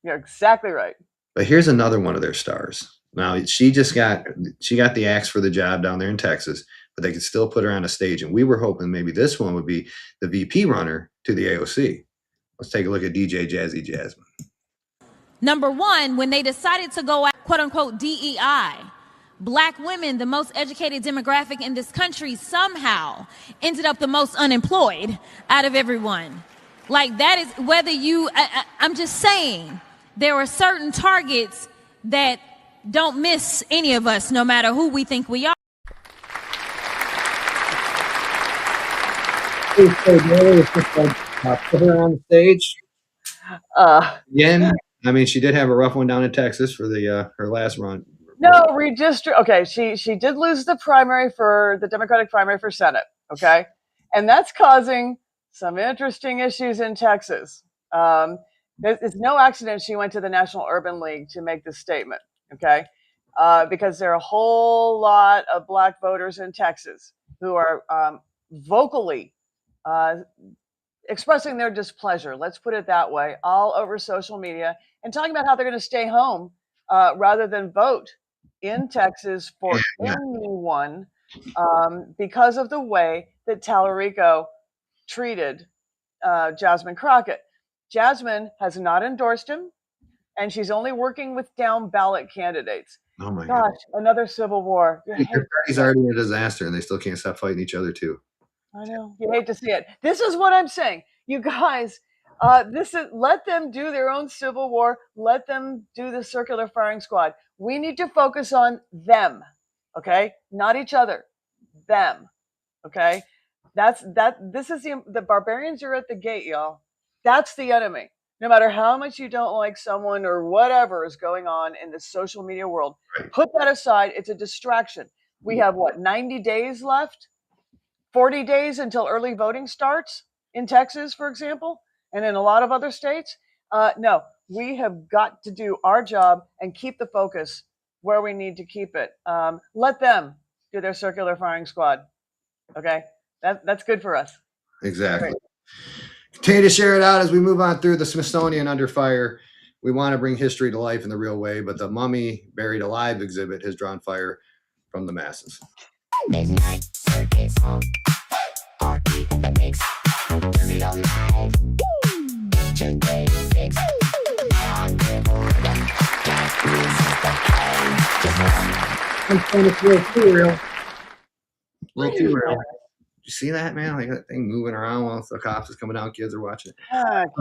You're exactly right. But here's another one of their stars. Now she got the axe for the job down there in Texas, but they could still put her on a stage. And we were hoping maybe this one would be the VP runner to the AOC. Let's take a look at DJ Jazzy Jasmine. Number one, when they decided to go at quote unquote DEI, Black women, the most educated demographic in this country, somehow ended up the most unemployed out of everyone. Like that is whether you, I'm just saying, there are certain targets that don't miss any of us, no matter who we think we are. Put her on the stage. Again, I mean, she did have a rough one down in Texas for the her last run. No, okay, she did lose the primary for the Democratic primary for Senate, okay? And that's causing some interesting issues in Texas. It's no accident she went to the National Urban League to make this statement, okay? Because there are a whole lot of Black voters in Texas who are vocally expressing their displeasure, let's put it that way, all over social media and talking about how they're going to stay home rather than vote in Texas for anyone because of the way that Tallarico treated Jasmine Crockett. Jasmine has not endorsed him, and she's only working with down ballot candidates. Oh my Gosh, another civil war. You hate Their party's already a disaster, and they still can't stop fighting each other too. I know. You hate to see it. This is what I'm saying. You guys, this is let them do their own civil war. Let them do the circular firing squad. We need to focus on them, okay? Not each other. Them. Okay? This is the barbarians are at the gate, y'all. That's the enemy. No matter how much you don't like someone or whatever is going on in the social media world, put that aside. It's a distraction. We have what, 90 days left? 40 days until early voting starts in Texas, for example, and in a lot of other states. No, we have got to do our job and keep the focus where we need to keep it. Let them do their circular firing squad. Okay, that's good for us. Exactly. Continue to share it out as we move on through the Smithsonian Under Fire. We want to bring history to life in the real way, but the Mummy Buried Alive exhibit has drawn fire from the masses. Midnight circus, heartbeat in the mix. Turn it on live. DJ Daly Fix. On the rhythm. Gas greases the pain. Just one. It's a little too real. A little too real. You see that, man? Like that thing moving around while the cops is coming down, kids are watching it.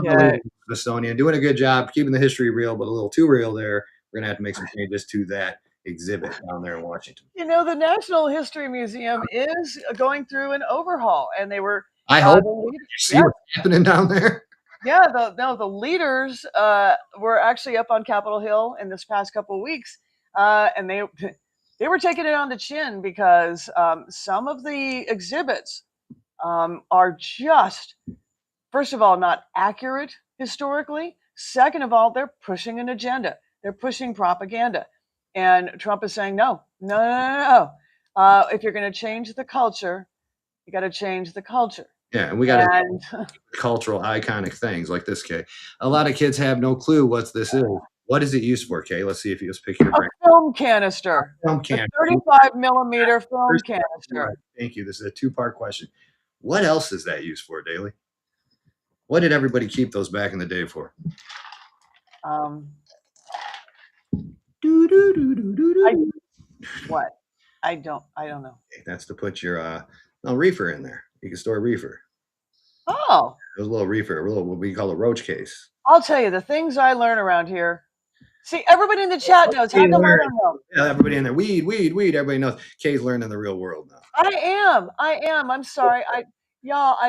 Okay. Smithsonian doing a good job keeping the history real, but a little too real there. We're gonna have to make some changes to that exhibit down there in Washington. You know, the National History Museum is going through an overhaul, and they were. I hope you see what's happening down there. Yeah, the leaders were actually up on Capitol Hill in this past couple of weeks, and they were taking it on the chin because some of the exhibits are just, first of all, not accurate historically. Second of all, they're pushing an agenda. They're pushing propaganda. And Trump is saying, no. If you're going to change the culture, you got to change the culture. Yeah, and we got cultural iconic things like this, Kay. A lot of kids have no clue what this is. What is it used for, Kay? Let's see if you just pick your brain. A film canister. Film canister. 35 millimeter film canister. Thank you. This is a two-part question. What else is that used for, Daly? What did everybody keep those back in the day for? What? I don't know. That's to put your reefer in there. You can store reefer. Oh. It was a little reefer, what we call a roach case. I'll tell you the things I learn around here. See, everybody in the chat knows. How come I don't know? Yeah, everybody in there. Weed. Everybody knows. Kay's learning the real world now. I am. I'm sorry. I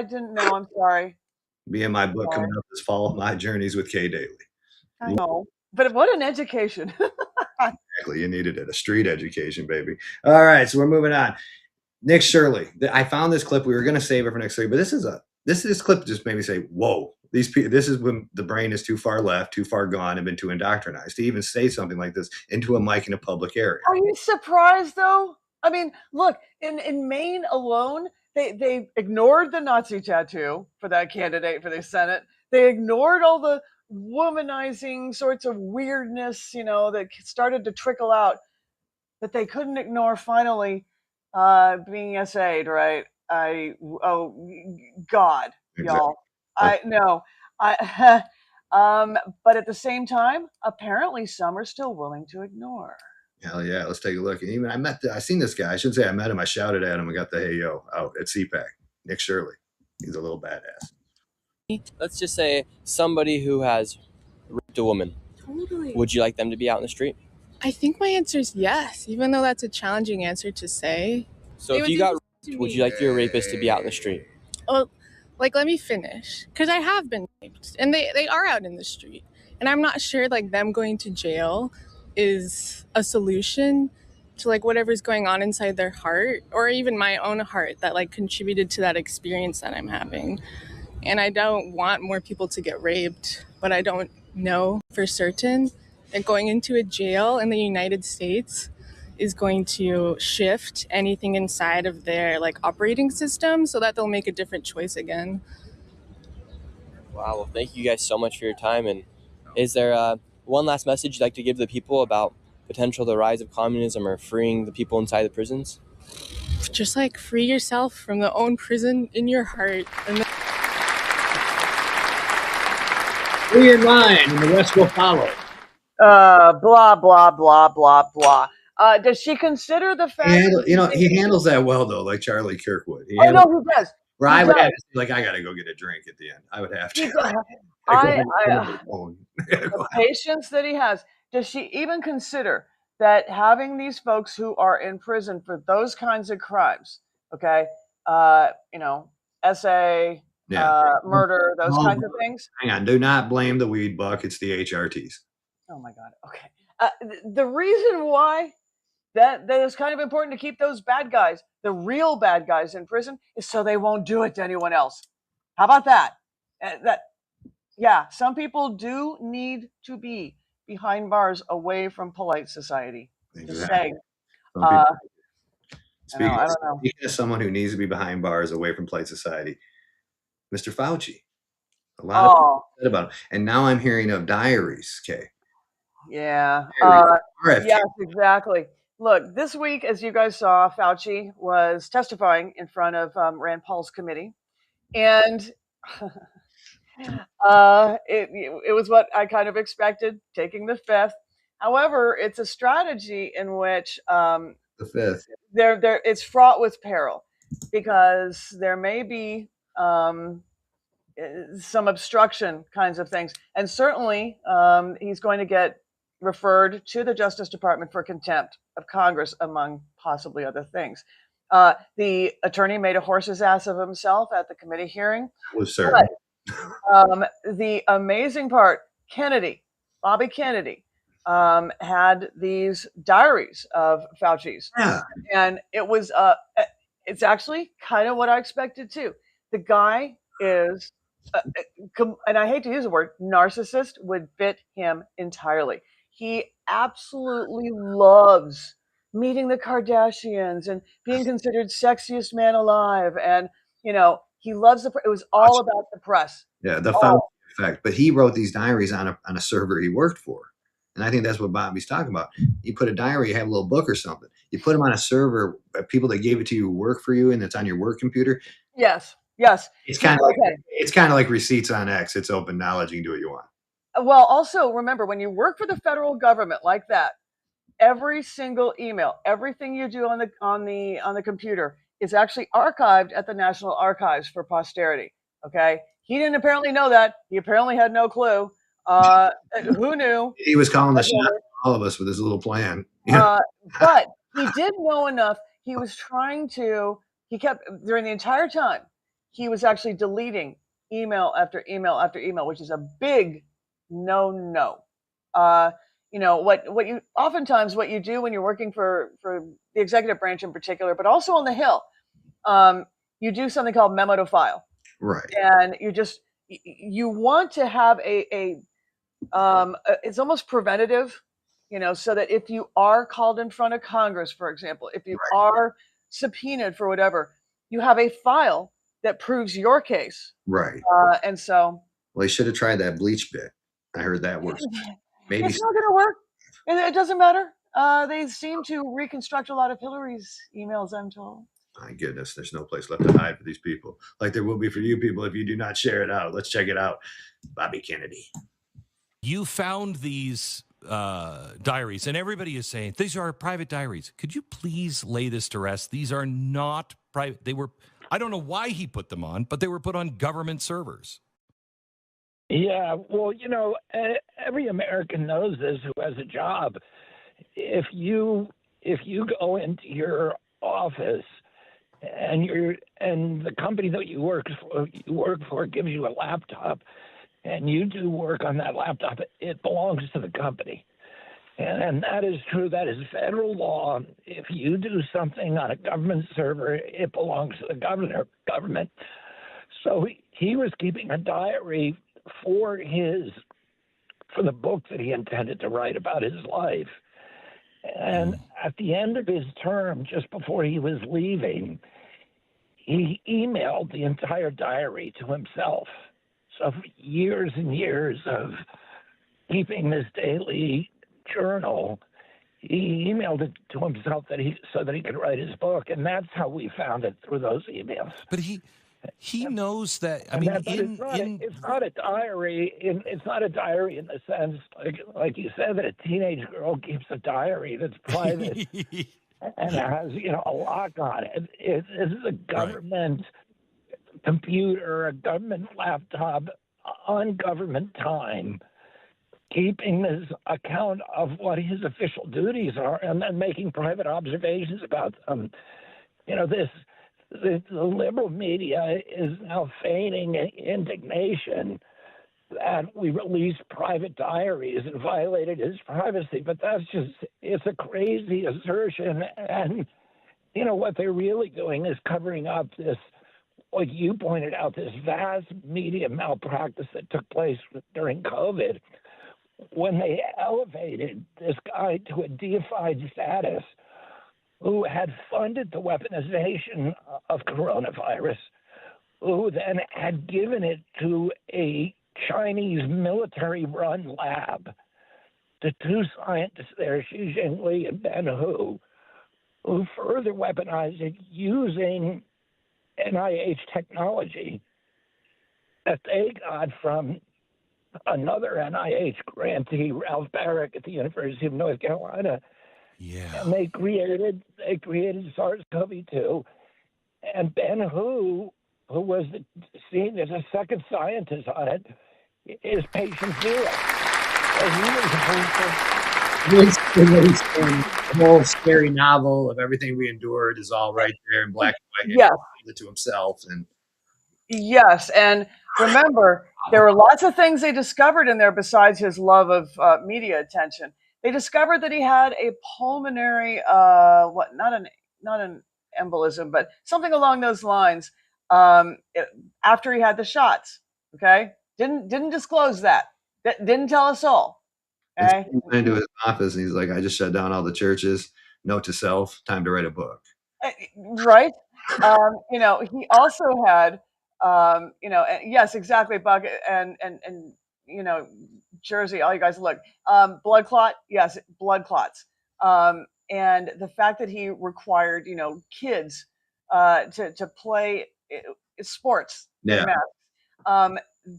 didn't know. I'm sorry. Be in my book coming up this fall, My Journeys with Kay Daly. I know. But what an education. Exactly. You needed it. A street education, baby. All right. So we're moving on. Nick Shirley. I found this clip. We were going to save it for next week, but this clip just made me say, whoa, these people, this is when the brain is too far left, too far gone, and been too indoctrinized to even say something like this into a mic in a public area. Are you surprised though? I mean, look, in Maine alone, they ignored the Nazi tattoo for that candidate for the Senate. They ignored all the womanizing sorts of weirdness, that started to trickle out, that they couldn't ignore finally being essayed, right? God, exactly. Y'all. But at the same time, apparently some are still willing to ignore. Hell yeah, let's take a look. And even I seen this guy. I shouldn't say I met him. I shouted at him. I got the hey yo out at CPAC. Nick Shirley. He's a little badass. Let's just say somebody who has raped a woman. Totally. Would you like them to be out in the street? I think my answer is yes, even though that's a challenging answer to say. So if you got raped, would you like your rapist to be out in the street? Well, let me finish, because I have been raped, and they are out in the street, and I'm not sure them going to jail is a solution to whatever's going on inside their heart, or even my own heart that contributed to that experience that I'm having. And I don't want more people to get raped, but I don't know for certain that going into a jail in the United States is going to shift anything inside of their operating system so that they'll make a different choice again. Wow. Well, thank you guys so much for your time. And is there one last message you'd like to give the people about potential the rise of communism or freeing the people inside the prisons? Just like free yourself from the own prison in your heart. And Free your mind, and the rest will follow. Blah blah blah blah blah. Does she consider the fact? He handles that well though, like Charlie Kirkwood. Oh no, he does. Where He I would does. have to say, like, I gotta go get a drink at the end. I would have to. He does. The patience that he has. Does she even consider that having these folks who are in prison for those kinds of crimes, okay, essay, murder, those kinds of things? Hang on. Do not blame the weed buck. It's the HRTs. Oh my God. Okay. The reason why that is kind of important to keep those bad guys, the real bad guys, in prison, is so they won't do it to anyone else. How about that? Yeah, some people do need to be behind bars, away from polite society. Just saying. Speaking I don't know. as someone who needs to be behind bars, away from polite society, Mr. Fauci. A lot of people said about him. And now I'm hearing of diaries, Kay. Yeah. RFK. Yes, exactly. Look, this week, as you guys saw, Fauci was testifying in front of Rand Paul's committee, and it was what I kind of expected, taking the fifth. However, it's a strategy in which the fifth. It's fraught with peril, because there may be some obstruction kinds of things, and certainly he's going to get referred to the Justice Department for contempt of Congress, among possibly other things. The attorney made a horse's ass of himself at the committee hearing. Was certain. But, the amazing part, Bobby Kennedy, had these diaries of Fauci's, and it was it's actually kind of what I expected too. The guy is, and I hate to use the word narcissist, would fit him entirely. He absolutely loves meeting the Kardashians and being considered sexiest man alive, and he loves it was all about the press. Yeah, the Fauci effect. But he wrote these diaries on a server he worked for. And I think that's what Bobby's talking about. You put a diary, you have a little book or something. You put them on a server, people that gave it to you who work for you, and it's on your work computer. Yes. It's kind of like receipts on X. It's open knowledge. You can do what you want. Well, also remember, when you work for the federal government like that, every single email, everything you do on the computer is actually archived at the National Archives for posterity. Okay, he didn't apparently know that. He apparently had no clue. Who knew? He was calling the shot for all of us with his little plan. But he did know enough. He was trying to. He kept, during the entire time, he was actually deleting email after email after email, which is a big no. What you oftentimes what you do when you're working for the executive branch in particular, but also on the Hill, you do something called memo to file. Right. And you want to have it's almost preventative, so that if you are called in front of Congress, for example, if you are subpoenaed for whatever, you have a file that proves your case. Right. And so. Well, he should have tried that bleach bit. I heard that works. Maybe it's not going to work. It doesn't matter. They seem to reconstruct a lot of Hillary's emails, I'm told. My goodness, there's no place left to hide for these people. Like there will be for you people if you do not share it out. Let's check it out. Bobby Kennedy. You found these diaries, and everybody is saying these are private diaries. Could you please lay this to rest? These are not private. They were. I don't know why he put them on, but they were put on government servers. Yeah, well, every American knows this who has a job. If you go into your office and the company that you work for gives you a laptop, and you do work on that laptop, it belongs to the company. And that is true. That is federal law. If you do something on a government server, it belongs to the government. So he was keeping a diary for the book that he intended to write about his life. And at the end of his term, just before he was leaving, he emailed the entire diary to himself of years and years of keeping this daily journal, he emailed it to himself so that he could write his book, and that's how we found it, through those emails. But he knows that. I And mean, that- but it's not a diary. It's not a diary in the sense, like you said, that a teenage girl keeps a diary that's private and has a lock on it. This is a government computer, a government laptop on government time, keeping this account of what his official duties are, and then making private observations about them. The liberal media is now feigning indignation that we released private diaries and violated his privacy, but it's a crazy assertion. And, what they're really doing is covering up this, like you pointed out, this vast media malpractice that took place during COVID, when they elevated this guy to a deified status, who had funded the weaponization of coronavirus, who then had given it to a Chinese military-run lab, to two scientists there, Xi Jinping and Ben Hu, who further weaponized it using NIH technology that they got from another NIH grantee, Ralph Barrick at the University of North Carolina. Yeah. And they created SARS-CoV-2, and Ben Hu, who was seen as a second scientist on it, is patient zero. So he was supposed The whole scary novel of everything we endured is all right there in black and white. Yes. He did it to himself, and Yes, and remember, there were lots of things they discovered in there besides his love of media attention. They discovered that he had a pulmonary, not an embolism, but something along those lines. After he had the shots, okay, didn't disclose that. Didn't tell us all. Okay, he went into his office and he's like, "I just shut down all the churches. Note to self: time to write a book." Right. He also had, yes, exactly, Buck, and Jersey, all you guys look, blood clot, yes, blood clots, and the fact that he required, kids to play sports. Yeah.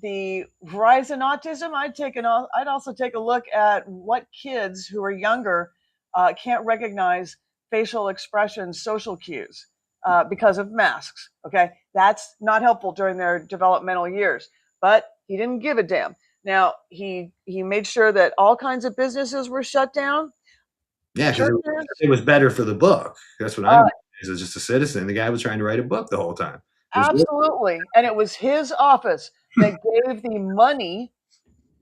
The rise in autism, I'd also take a look at what kids who are younger can't recognize facial expressions, social cues, because of masks. Okay, that's not helpful during their developmental years. But he didn't give a damn. Now he made sure that all kinds of businesses were shut down. Yeah, because it was better for the book. That's what I'm as just a citizen. The guy was trying to write a book the whole time. Absolutely, and it was his office that gave the money,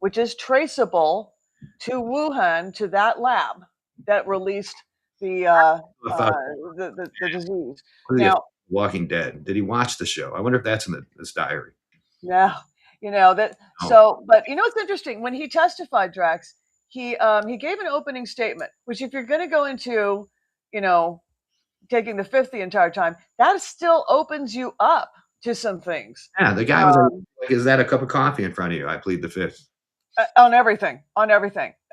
which is traceable to Wuhan, to that lab that released the disease. Now, Walking Dead. Did he watch the show? I wonder if that's in this diary. yeah, that. So, but what's interesting? When he testified, Drax, he gave an opening statement, which, if you're going to go into, taking the fifth the entire time, that still opens you up to some things. Yeah, the guy was like, "Is that a cup of coffee in front of you? I plead the fifth." On everything.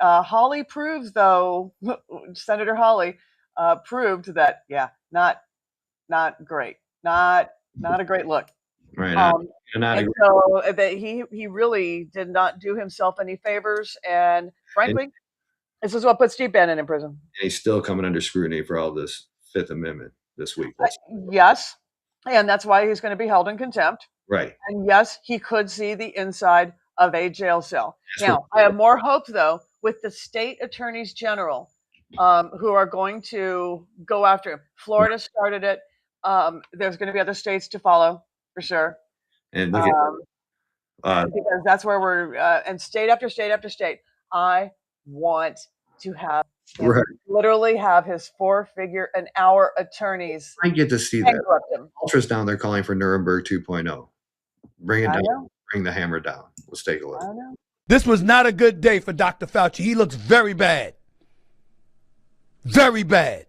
Hawley proves, though, Senator Hawley proved that, not great, not a great look. Right. And so that he really did not do himself any favors, and frankly, this is what put Steve Bannon in prison. And he's still coming under scrutiny for all this Fifth Amendment this week. Yes, and that's why he's going to be held in contempt. Right. And yes, he could see the inside of a jail cell. Now, I have more hope, though, with the state attorneys general who are going to go after him. Florida started it. There's going to be other states to follow, for sure. And look at because that's where we're, and state after state after state. I want to have him literally have his four-figure an hour attorneys. I get to see that. Ultras down there calling for Nuremberg 2.0. Bring it down. Bring the hammer down. Let's take a look. This was not a good day for Dr. Fauci. He looks very bad. Very bad.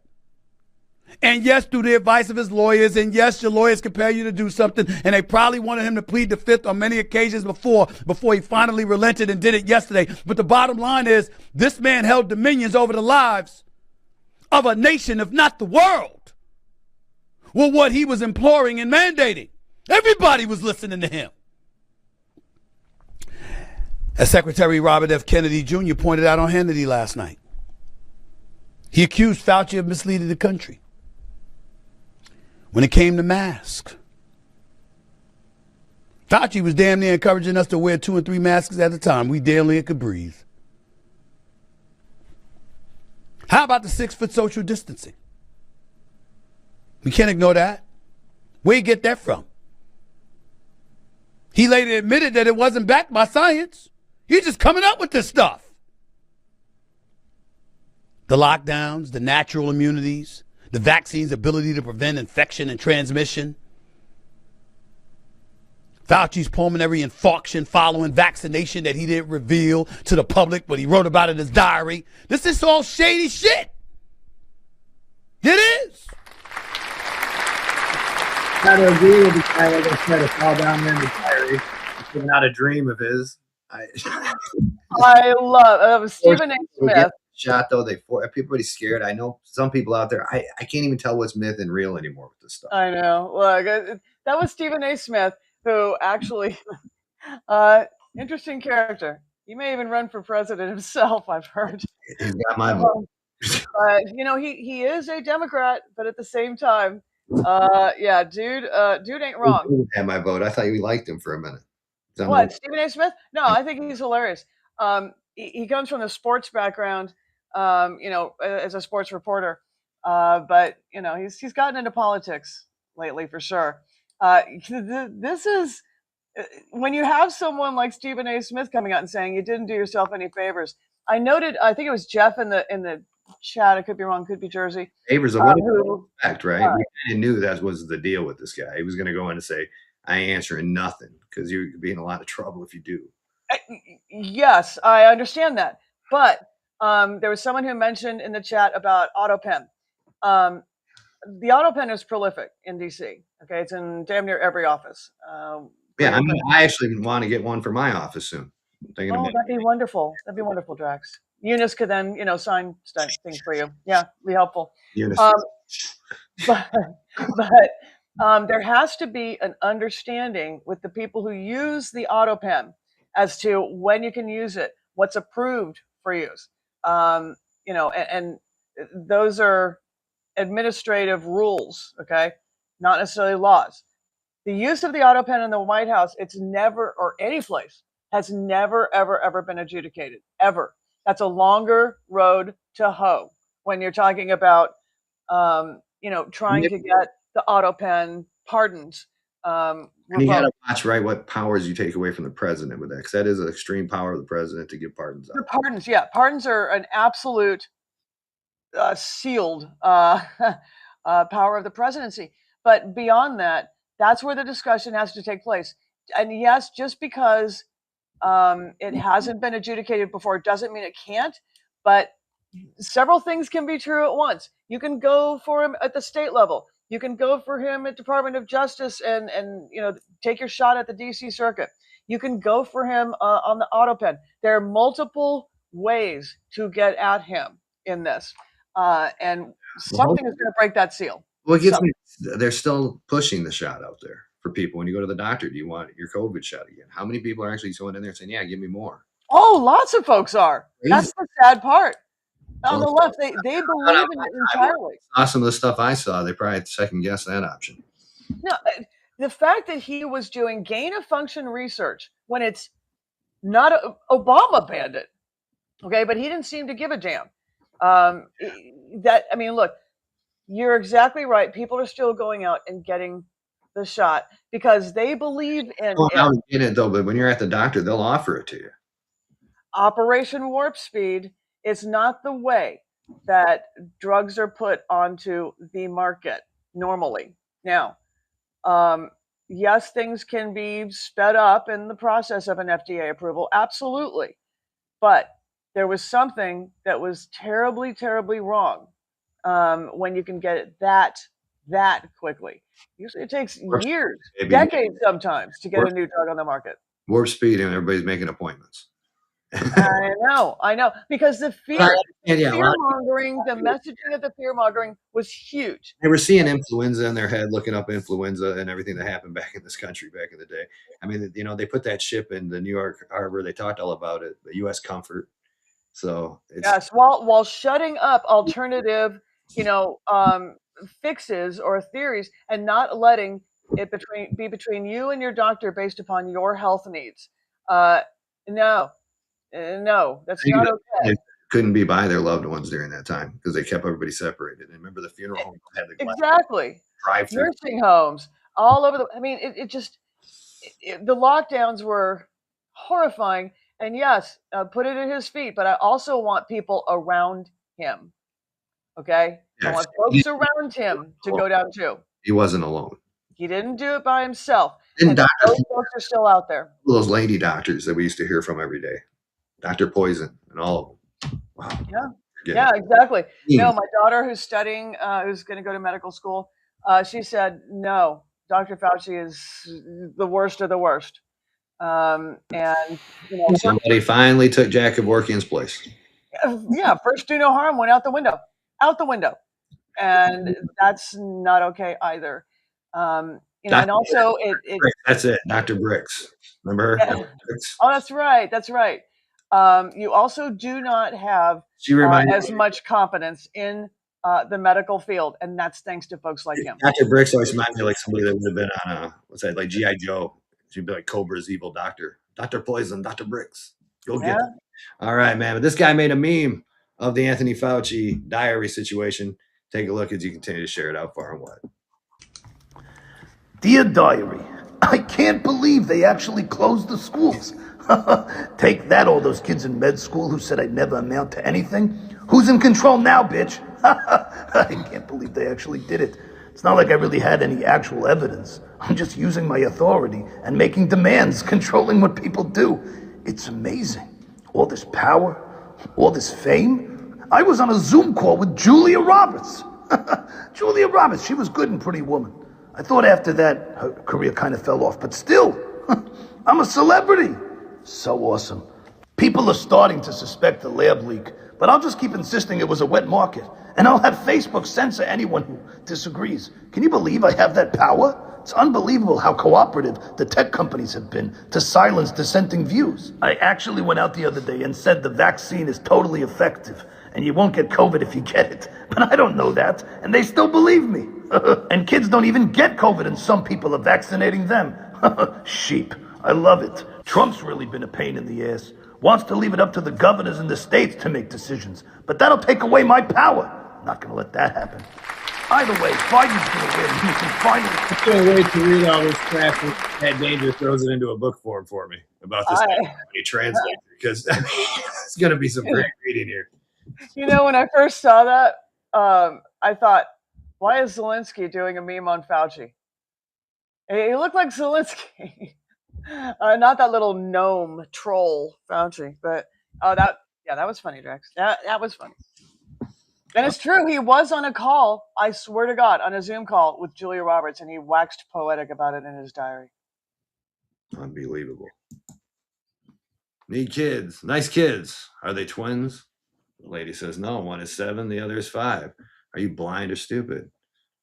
And yes, through the advice of his lawyers, and yes, your lawyers compel you to do something, and they probably wanted him to plead the fifth on many occasions before he finally relented and did it yesterday. But the bottom line is, this man held dominions over the lives of a nation, if not the world, with what he was imploring and mandating. Everybody was listening to him. As Secretary Robert F. Kennedy Jr. pointed out on Hannity last night, he accused Fauci of misleading the country when it came to masks. Fauci was damn near encouraging us to wear 2 and 3 masks at a time. We damn near could breathe. How about the 6-foot social distancing? We can't ignore that. Where'd he get that from? He later admitted that it wasn't backed by science. He's just coming up with this stuff. The lockdowns, the natural immunities, the vaccine's ability to prevent infection and transmission, Fauci's pulmonary infarction following vaccination that he didn't reveal to the public, but he wrote about it in his diary. This is all shady shit. It is. I gotta agree with the guy, like I said, it's all down there in the diary. It's giving out a dream of his. I love Stephen A. Smith. Shot though, everybody's scared. I know some people out there. I can't even tell what's myth and real anymore with this stuff. I know. Look, that was Stephen A. Smith, who actually, interesting character. He may even run for president himself, I've heard. He's got my vote. But he is a Democrat, but at the same time, yeah, dude ain't wrong. Had my vote. I thought you liked him for a minute. What, Stephen A. Smith? No, I think he's hilarious. He comes from the sports background, as a sports reporter. But he's gotten into politics lately for sure. This is when you have someone like Stephen A. Smith coming out and saying you didn't do yourself any favors. I noted, I think it was Jeff in the chat. I could be wrong. Could be Jersey. Favors of what fact, right? We kind of knew that was the deal with this guy. He was going to go in and say, "I ain't answering nothing," because you could be in a lot of trouble if you do. Yes, I understand that. But there was someone who mentioned in the chat about AutoPen. The AutoPen is prolific in DC. Okay, it's in damn near every office. Yeah, I actually want to get one for my office soon. That'd be wonderful. That'd be wonderful, Drax. Eunice could then, sign things for you. Yeah, be helpful. Eunice. But there has to be an understanding with the people who use the AutoPen as to when you can use it, what's approved for use. And those are administrative rules, okay? Not necessarily laws. The use of the AutoPen in the White House, it's never, or any place, has never, ever, ever been adjudicated, ever. That's a longer road to hoe when you're talking about, trying to get the AutoPen pardons. And you got to watch, right, what powers you take away from the president with that, because that is an extreme power of the president to give pardons out. Pardons, yeah. Pardons are an absolute sealed power of the presidency. But beyond that, that's where the discussion has to take place. And yes, just because it hasn't been adjudicated before doesn't mean it can't. But several things can be true at once. You can go for him at the state level. You can go for him at Department of Justice and take your shot at the DC circuit. You can go for him on the AutoPen. There are multiple ways to get at him in this. And something is going to break that seal. Well, they're still pushing the shot out there for people. When you go to the doctor, do you want your COVID shot again? How many people are actually going in there saying, "Yeah, give me more"? Oh, lots of folks are. That's the sad part. On the left, they believe in it entirely. Some of the stuff I saw, they probably second guess that option. No, the fact that he was doing gain of function research when it's not Obama banned it, okay, but he didn't seem to give a damn. Look, you're exactly right. People are still going out and getting the shot because they believe in it. Get it though, but when you're at the doctor, they'll offer it to you. Operation Warp Speed is not the way that drugs are put onto the market normally. Now, yes, things can be sped up in the process of an FDA approval, absolutely. But there was something that was terribly, terribly wrong when you can get it that quickly. Usually it takes years, maybe. decades sometimes to get a new drug on the market. Warp speed, and everybody's making appointments. I know, because the fear Yeah, mongering, the messaging of the fear mongering was huge. They were seeing influenza in their head, looking up influenza and everything that happened back in this country back in the day. I mean, they put that ship in the New York harbor. They talked all about it, the U.S. Comfort. So it's Yes, while shutting up alternative, fixes or theories and not letting it be between you and your doctor based upon your health needs. No, that's not okay. They couldn't be by their loved ones during that time because they kept everybody separated. And remember, the funeral home had the Exactly. drive-through. Nursing homes all over the. I mean, the lockdowns were horrifying. And yes, put it at his feet. But I also want people around him. Okay, I want folks around him to go down too. He wasn't alone. He didn't do it by himself. And And those folks are still out there. those lady doctors that we used to hear from every day, Dr. Poison and all of them. Wow. Yeah, exactly. No, my daughter who's studying, who's going to go to medical school, she said, no, Dr. Fauci is the worst of the worst. And, Somebody finally took Jack Kevorkian's place. yeah, first do no harm went out the window. And that's not okay either. And also that's it, Dr. Bricks. Remember her? Yeah. Oh, that's right. You also do not have as much competence in the medical field, and that's thanks to folks like him. Dr. Bricks always reminded me of like somebody that would have been on like G.I. Joe. She'd be like Cobra's evil doctor. Dr. Poison, Dr. Bricks. Go get it. All right, man. But this guy made a meme of the Anthony Fauci diary situation. Take a look as you continue to share it out far and wide. Dear Diary, I can't believe they actually closed the schools. Take that, all those kids in med school who said I'd never amount to anything. Who's in control now, bitch? I can't believe they actually did it. It's not like I really had any actual evidence. I'm just using my authority and making demands, controlling what people do. It's amazing. All this power, all this fame. I was on a Zoom call with Julia Roberts. Julia Roberts, she was good and Pretty Woman. I thought after that, her career kind of fell off, but still, I'm a celebrity. So awesome. People are starting to suspect the lab leak, but I'll just keep insisting it was a wet market. And I'll have Facebook censor anyone who disagrees. Can you believe I have that power? It's unbelievable how cooperative the tech companies have been to silence dissenting views. I actually went out the other day and said the vaccine is totally effective, and you won't get COVID if you get it. But I don't know that, and they still believe me. And kids don't even get COVID, and some people are vaccinating them. Sheep. I love it. Trump's really been a pain in the ass. Wants to leave it up to the governors in the states to make decisions. But that'll take away my power. Not gonna let that happen. Either way, Biden's gonna win. He can finally... I can't wait to read all this crap that Danger throws it into a book form for me about this translator, because it's gonna be some great reading here. When I first saw that, I thought, why is Zelensky doing a meme on Fauci? He looked like Zelensky. Not that little gnome troll Fauci, but that was funny, Drex. That was funny. And it's true, he was on a call, I swear to God, on a Zoom call with Julia Roberts, and he waxed poetic about it in his diary. Unbelievable. Need kids. Nice kids. Are they twins? The lady says, no, one is 7, the other is 5. Are you blind or stupid?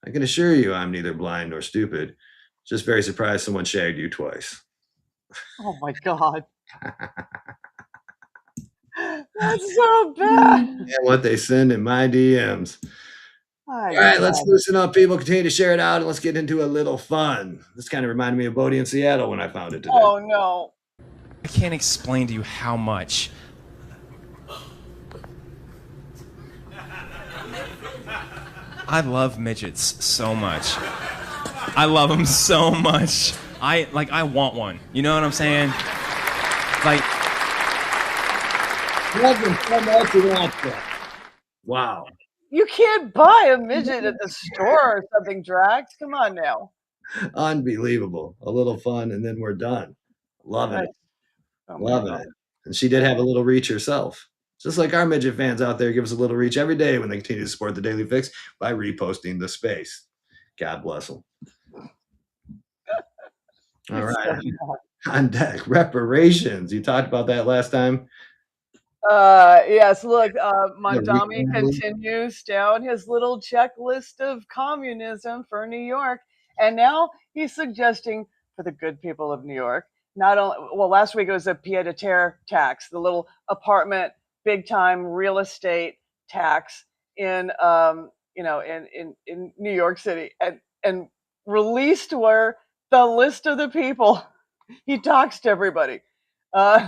I can assure you I'm neither blind nor stupid. Just very surprised someone shagged you twice. Oh my God. That's so bad. And what they send in my DMs. All right, let's loosen up, people. Continue to share it out, and let's get into a little fun. This kind of reminded me of Bodie in Seattle when I found it today. Oh, no. I can't explain to you how much. I love midgets so much. I love them so much. I want one. You know what I'm saying? Like, love them so much you want them. Wow. You can't buy a midget at the store or something, Drax. Come on now. Unbelievable. A little fun, and then we're done. Loving it. Oh, Loving it. And she did have a little reach herself. Just like our midget fans out there give us a little reach every day when they continue to support the Daily Fix by reposting the space. God bless them. All right. On deck, reparations. You talked about that last time. Yes, look, Mondami continues down his little checklist of communism for New York, and now he's suggesting for the good people of New York, not only, well, last week it was a pied-à-terre tax, the little apartment, big-time real estate tax in, in New York City, and released were the list of the people. He talks to everybody.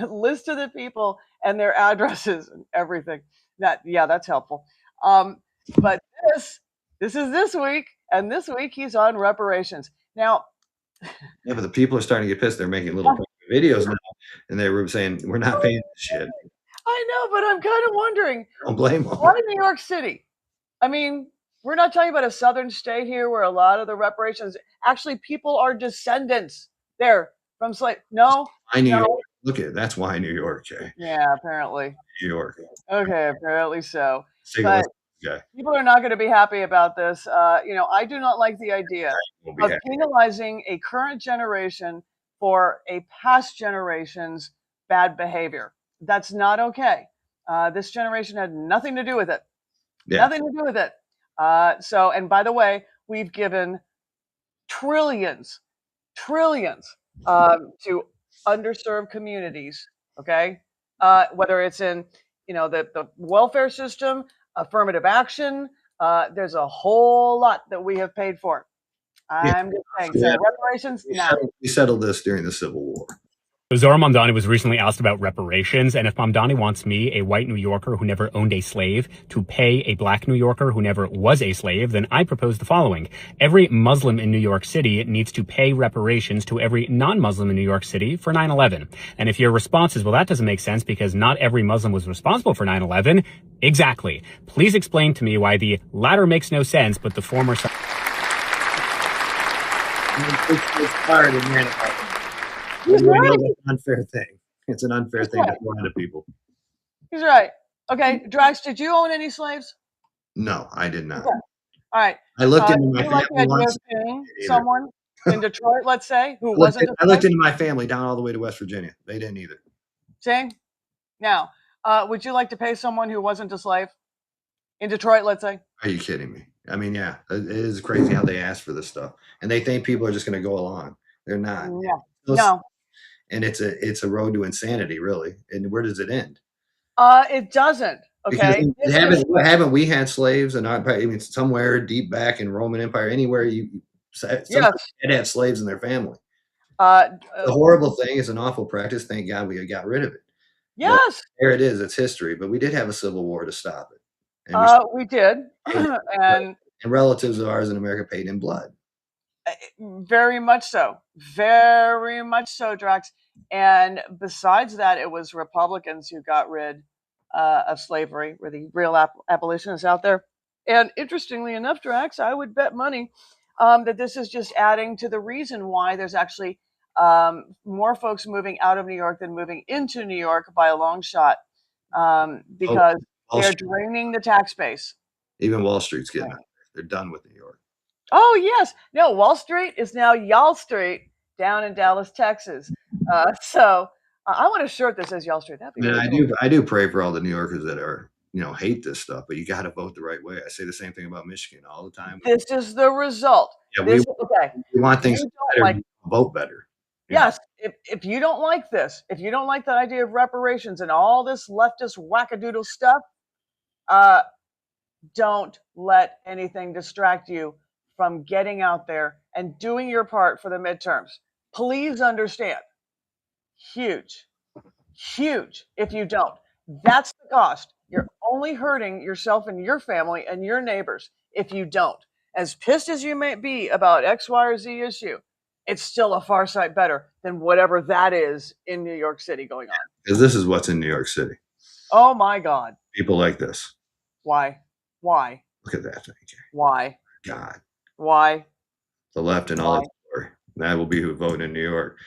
List of the people and their addresses and everything. That's helpful. But this is this week, and this week he's on reparations. Now, yeah, but the people are starting to get pissed. They're making little videos now, and they were saying we're not paying this shit. I know, but I'm kind of wondering. Don't blame them. Why New York City? I mean, we're not talking about a southern state here where a lot of the reparations actually people are descendants there from slave. No, Why New York? Look at it. That's why New York, Jay. Yeah, apparently. New York. Okay, apparently so. But people are not going to be happy about this. I do not like the idea of penalizing a current generation for a past generation's bad behavior. That's not okay. This generation had nothing to do with it. Yeah. Nothing to do with it. And by the way, we've given trillions to underserved communities. Okay, whether it's in the welfare system, affirmative action. There's a whole lot that we have paid for. I'm just saying. So reparations now. We settled this during the Civil War. Zora Mamdani was recently asked about reparations, and if Mamdani wants me, a white New Yorker who never owned a slave, to pay a black New Yorker who never was a slave, then I propose the following. Every Muslim in New York City needs to pay reparations to every non-Muslim in New York City for 9/11. And if your response is, well, that doesn't make sense because not every Muslim was responsible for 9/11, exactly. Please explain to me why the latter makes no sense, but the former... It's hard to manifest. It's an unfair thing. It's an unfair thing to throw into people. He's right. Okay, Drax, did you own any slaves? No, I did not. Okay. All right. I looked into my family once. Someone in Detroit, let's say, who wasn't. I looked into my family down all the way to West Virginia. They didn't either. See? Now, would you like to pay someone who wasn't a slave in Detroit, let's say? Are you kidding me? I mean, yeah, it is crazy how they ask for this stuff, and they think people are just going to go along. They're not. Yeah. No. And it's a road to insanity, really. And where does it end? It doesn't. Okay. Haven't we had slaves? And somewhere deep back in Roman Empire, anywhere had slaves in their family. The horrible thing is an awful practice. Thank God we got rid of it. Yes. But there it is. It's history. But we did have a civil war to stop it. And we did. and relatives of ours in America paid in blood. Very much so. Very much so, Drax. And besides that, it was Republicans who got rid of slavery, were the real abolitionists out there. And interestingly enough, Drax, I would bet money that this is just adding to the reason why there's actually more folks moving out of New York than moving into New York by a long shot, because they're draining the tax base. Even Wall Street's getting out. They're done with New York. Oh, yes. No, Wall Street is now Y'all Street down in Dallas, Texas. So I want a shirt that says Y'all Street. That'd be really cool. I do pray for all the New Yorkers that are, hate this stuff, but you got to vote the right way. I say the same thing about Michigan all the time. This is the result. Yeah, we want things better, vote better. Yes. If you don't like this, if you don't like the idea of reparations and all this leftist wackadoodle stuff, don't let anything distract you from getting out there and doing your part for the midterms. Please understand. Huge if you don't. That's the cost. You're only hurting yourself and your family and your neighbors if you don't. As pissed as you may be about X, Y, or Z issue, it's still a far sight better than whatever that is in New York City going on. Because this is what's in New York City. Oh, my God. People like this. Why? Look at that thing. Why? God. Why? The left and all its glory. That will be who voted in New York.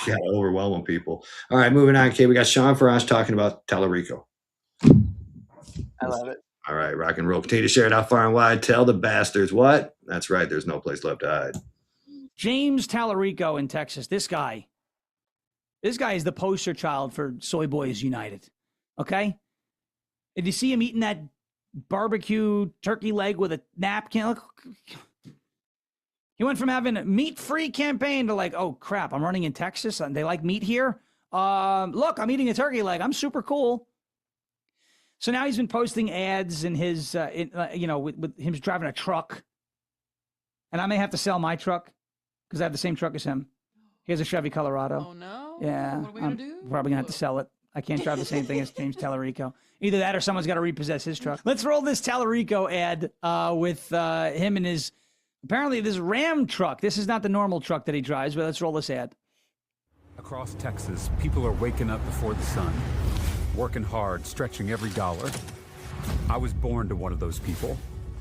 You got to overwhelm people. All right, moving on. Okay, we got Sean Farash talking about Tellerico. I love it. All right, rock and roll. Continue to share it out far and wide. Tell the bastards what? That's right. There's no place left to hide. James Tallarico in Texas. This guy is the poster child for Soy Boys United. Okay? Did you see him eating that barbecue turkey leg with a napkin? Look, he went from having a meat-free campaign to like, oh crap, I'm running in Texas and they like meat here. Look, I'm eating a turkey leg. I'm super cool. So now he's been posting ads in his, with him driving a truck. And I may have to sell my truck because I have the same truck as him. He has a Chevy Colorado. Oh, no? Yeah. What are we going to do? Probably going to have to sell it. I can't drive the same thing as James Tallarico. Either that or someone's got to repossess his truck. Let's roll this Tallarico ad with him and his, apparently this Ram truck. This is not the normal truck that he drives, but let's roll this ad. Across Texas, people are waking up before the sun, working hard, stretching every dollar. I was born to one of those people,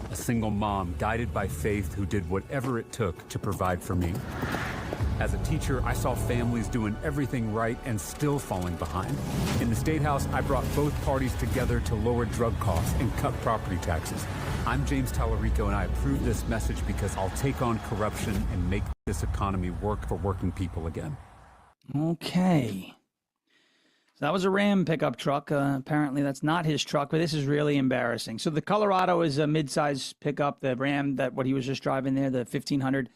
a single mom guided by faith who did whatever it took to provide for me. As a teacher, I saw families doing everything right and still falling behind. In the State House, I brought both parties together to lower drug costs and cut property taxes. I'm James Tallarico, and I approve this message because I'll take on corruption and make this economy work for working people again. Okay. So that was a Ram pickup truck. Apparently that's not his truck, but this is really embarrassing. So the Colorado is a mid-size pickup. The Ram, what he was just driving there, the 1500,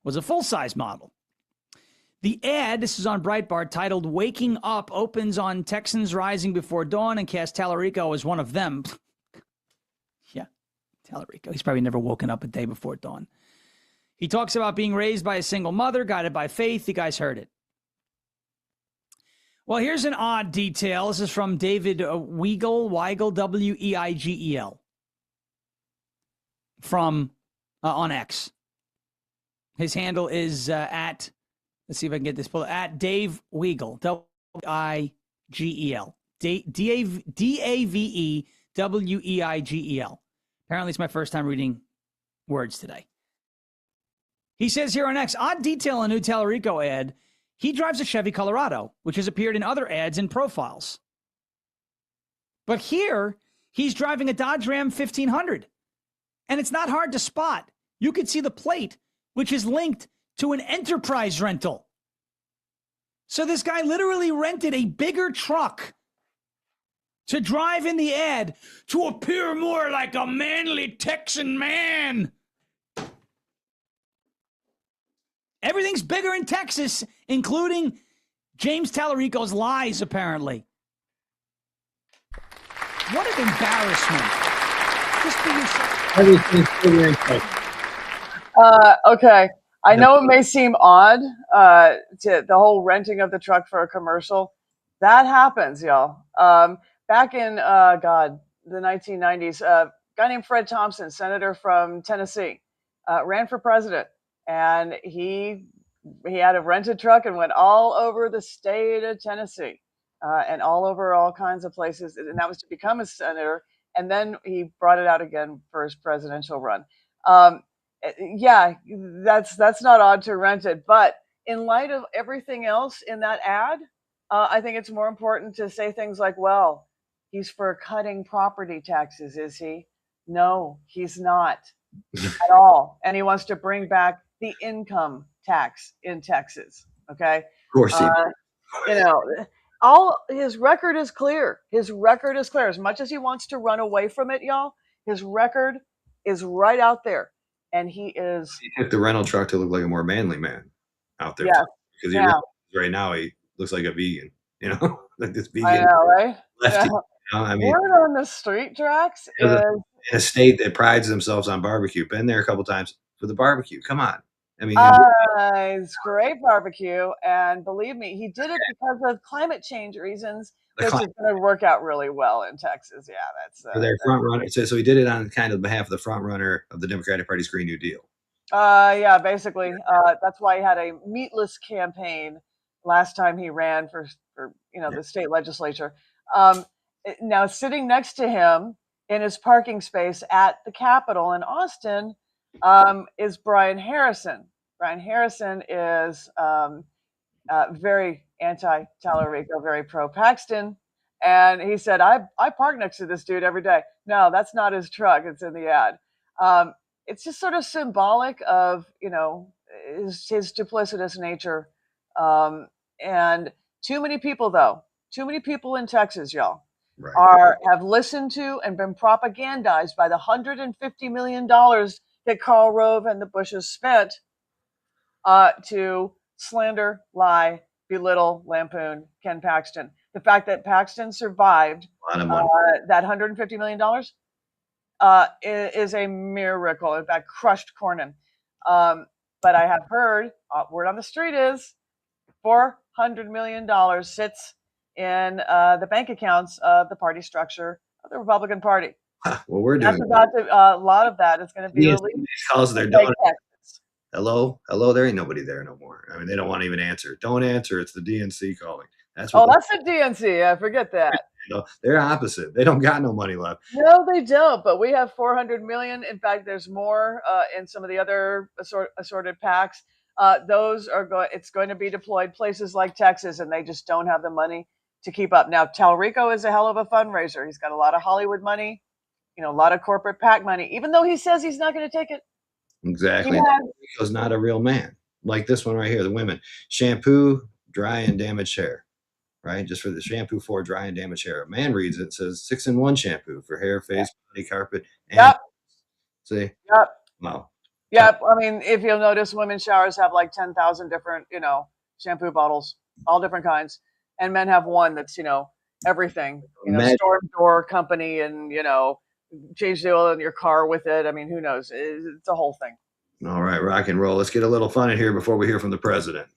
was a full-size model. The ad, this is on Breitbart, titled Waking Up, opens on Texans rising before dawn and cast Tallarico as one of them. Yeah, Tallarico. He's probably never woken up a day before dawn. He talks about being raised by a single mother, guided by faith. You guys heard it. Well, here's an odd detail. This is from David Weigel, W-E-I-G-E-L, from on X. His handle is at, let's see if I can get this pulled, at Dave Weigel, W-I-G-E-L, D-A-V-E-W-E-I-G-E-L. Apparently, it's my first time reading words today. He says here on X, odd detail in a new Tallarico ad. He drives a Chevy Colorado, which has appeared in other ads and profiles. But here, he's driving a Dodge Ram 1500. And it's not hard to spot. You can see the plate, which is linked to an enterprise rental. So this guy literally rented a bigger truck to drive in the ad to appear more like a manly Texan man. Everything's bigger in Texas, including James Tallarico's lies, apparently. What an embarrassment. Just be yourself. Everything's bigger in Texas. Okay. I know it may seem odd to the whole renting of the truck for a commercial. That happens, y'all. Back in, the 1990s, a guy named Fred Thompson, senator from Tennessee, ran for president. And he had a rented truck and went all over the state of Tennessee and all over all kinds of places. And that was to become a senator. And then he brought it out again for his presidential run. Yeah, that's not odd to rent it. But in light of everything else in that ad, I think it's more important to say things like, well, he's for cutting property taxes, is he? No, he's not at all. And he wants to bring back the income tax in Texas. Okay. Of course he all his record is clear. His record is clear. As much as he wants to run away from it, y'all, his record is right out there. And he took the rental truck to look like a more manly man out there. Yeah. Because right now he looks like a vegan, like this vegan. I know, right? Lefty, Yeah. I mean, Word on the street tracks is in a state that prides themselves on barbecue. Been there a couple times for the barbecue. Come on. I mean, it's great barbecue, and believe me, he did it because of climate change reasons. This is going to work out really well in Texas. Yeah, that's for their front runner. So he did it on kind of behalf of the front runner of the Democratic Party's Green New Deal. Yeah, basically, that's why he had a meatless campaign last time he ran for the state legislature. Now, sitting next to him in his parking space at the Capitol in Austin is Brian Harrison. Brian Harrison is very anti-Tallarico, very pro-Paxton. And he said, I park next to this dude every day. No, that's not his truck. It's in the ad. It's just sort of symbolic of, his duplicitous nature. And too many people, though, too many people in Texas, y'all, have listened to and been propagandized by the $150 million that Karl Rove and the Bushes spent to slander, lie, belittle, lampoon Ken Paxton. The fact that Paxton survived that $150 million is a miracle. In fact, crushed Cornyn. But I have heard, word on the street is, $400 million sits in the bank accounts of the party structure of the Republican Party. Well, we're doing a lot of that is going to be released. Calls their donors. Hello, there ain't nobody there no more. I mean, they don't want to even answer. Don't answer. It's the DNC calling. That's what that's the DNC. I forget that. They're opposite. They don't got no money left. No, they don't. But we have 400 million. In fact, there's more in some of the other assorted PACs. Those are it's going to be deployed places like Texas, and they just don't have the money to keep up. Now, Talrico is a hell of a fundraiser. He's got a lot of Hollywood money, a lot of corporate PAC money, even though he says he's not going to take it. Exactly. Talrico's not a real man. Like this one right here, the women. Shampoo, dry and damaged hair. Right? Just for the shampoo for dry and damaged hair. A man reads it says 6-in-1 shampoo for hair, face, body, carpet, and see? Yep. Wow. Yep. I mean, if you'll notice, women's showers have like 10,000 different, shampoo bottles, all different kinds. And men have one that's, everything. Storm door company and, change the oil in your car with it. I mean, who knows? It's a whole thing. All right, rock and roll. Let's get a little fun in here before we hear from the president.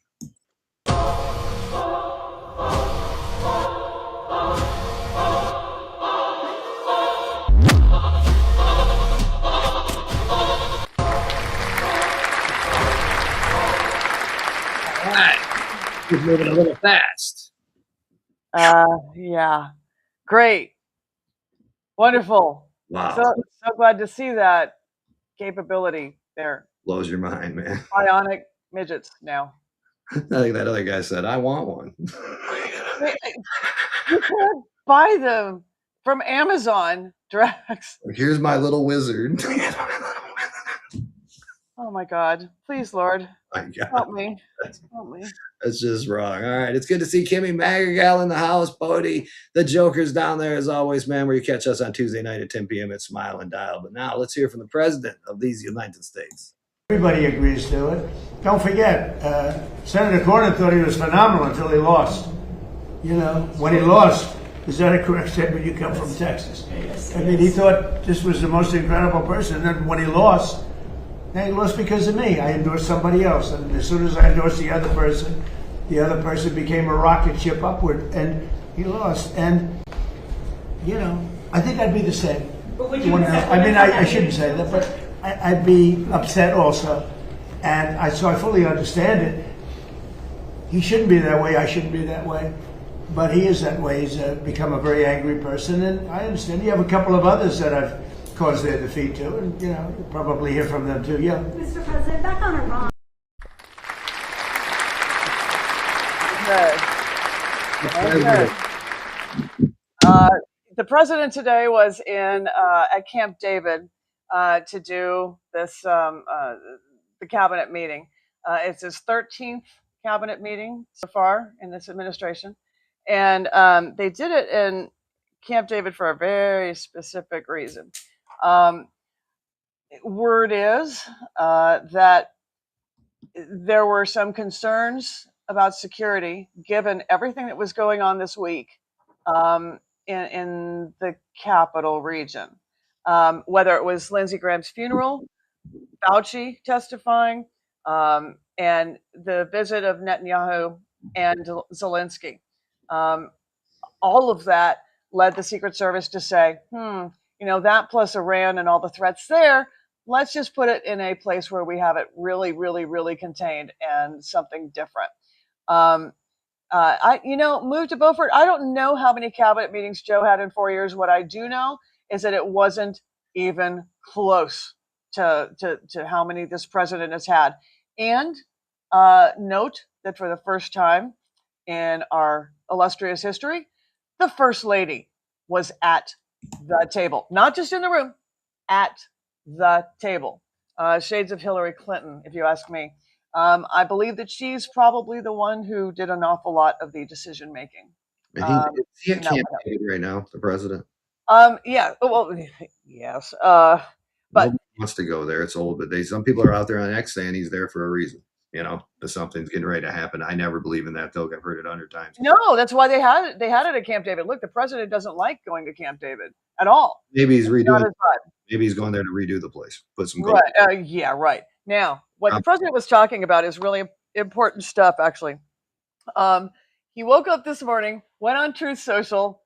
He's moving a little fast. Yeah. Great. Wonderful. Wow. So glad to see that capability there. Blows your mind, man. Bionic midgets now. I think that other guy said, I want one. You can't buy them from Amazon, Drax. Here's my little wizard. Oh my God. Please, Lord. My God. Help me. Help me. That's just wrong. All right. It's good to see Kimmy Magagal in the house. Bodie, the Joker's down there as always, man, where you catch us on Tuesday night at 10 p.m. at Smile and Dial. But now let's hear from the president of these United States. Everybody agrees to it. Don't forget, Senator Cornyn thought he was phenomenal until he lost. When he lost, is that a correct statement? You come from Texas. I mean, he thought this was the most incredible person. And then when he lost because of me. I endorsed somebody else. And as soon as I endorsed the other person became a rocket ship upward. And he lost. And, I think I'd be the same. But would you I shouldn't say that, but I'd be upset also. And so I fully understand it. He shouldn't be that way. I shouldn't be that way. But he is that way. He's become a very angry person. And I understand. You have a couple of others that I've caused their defeat too. And, you'll probably hear from them too. Yeah. Mr. President, back on Iran. The president today was at Camp David to do this the cabinet meeting. It's his 13th cabinet meeting so far in this administration, and they did it in Camp David for a very specific reason. Word is that there were some concerns about security given everything that was going on this week in the capital region. Whether it was Lindsey Graham's funeral, Fauci testifying, and the visit of Netanyahu and Zelensky. All of that led the Secret Service to say, that plus Iran and all the threats there, let's just put it in a place where we have it really, really, really contained and something different. Move to Beaufort. I don't know how many cabinet meetings Joe had in 4 years. What I do know is that it wasn't even close to how many this president has had. And note that for the first time in our illustrious history, the First Lady was at the table, not just in the room, at the table. Shades of Hillary Clinton, if you ask me. I believe that she's probably the one who did an awful lot of the decision making. Is he at Camp David right now, the president? Yeah. Well, yes. But nobody wants to go there. It's old, but some people are out there on X saying he's there for a reason. That something's getting ready to happen. I never believe in that, though. I've heard it 100 times. No, that's why they had it. They had it at Camp David. Look, the president doesn't like going to Camp David at all. Maybe he's It's not redoing. his vibe. Maybe he's going there to redo the place, put some gold. Right. Yeah. Right. Now, what the president was talking about is really important stuff. Actually, he woke up this morning, went on Truth Social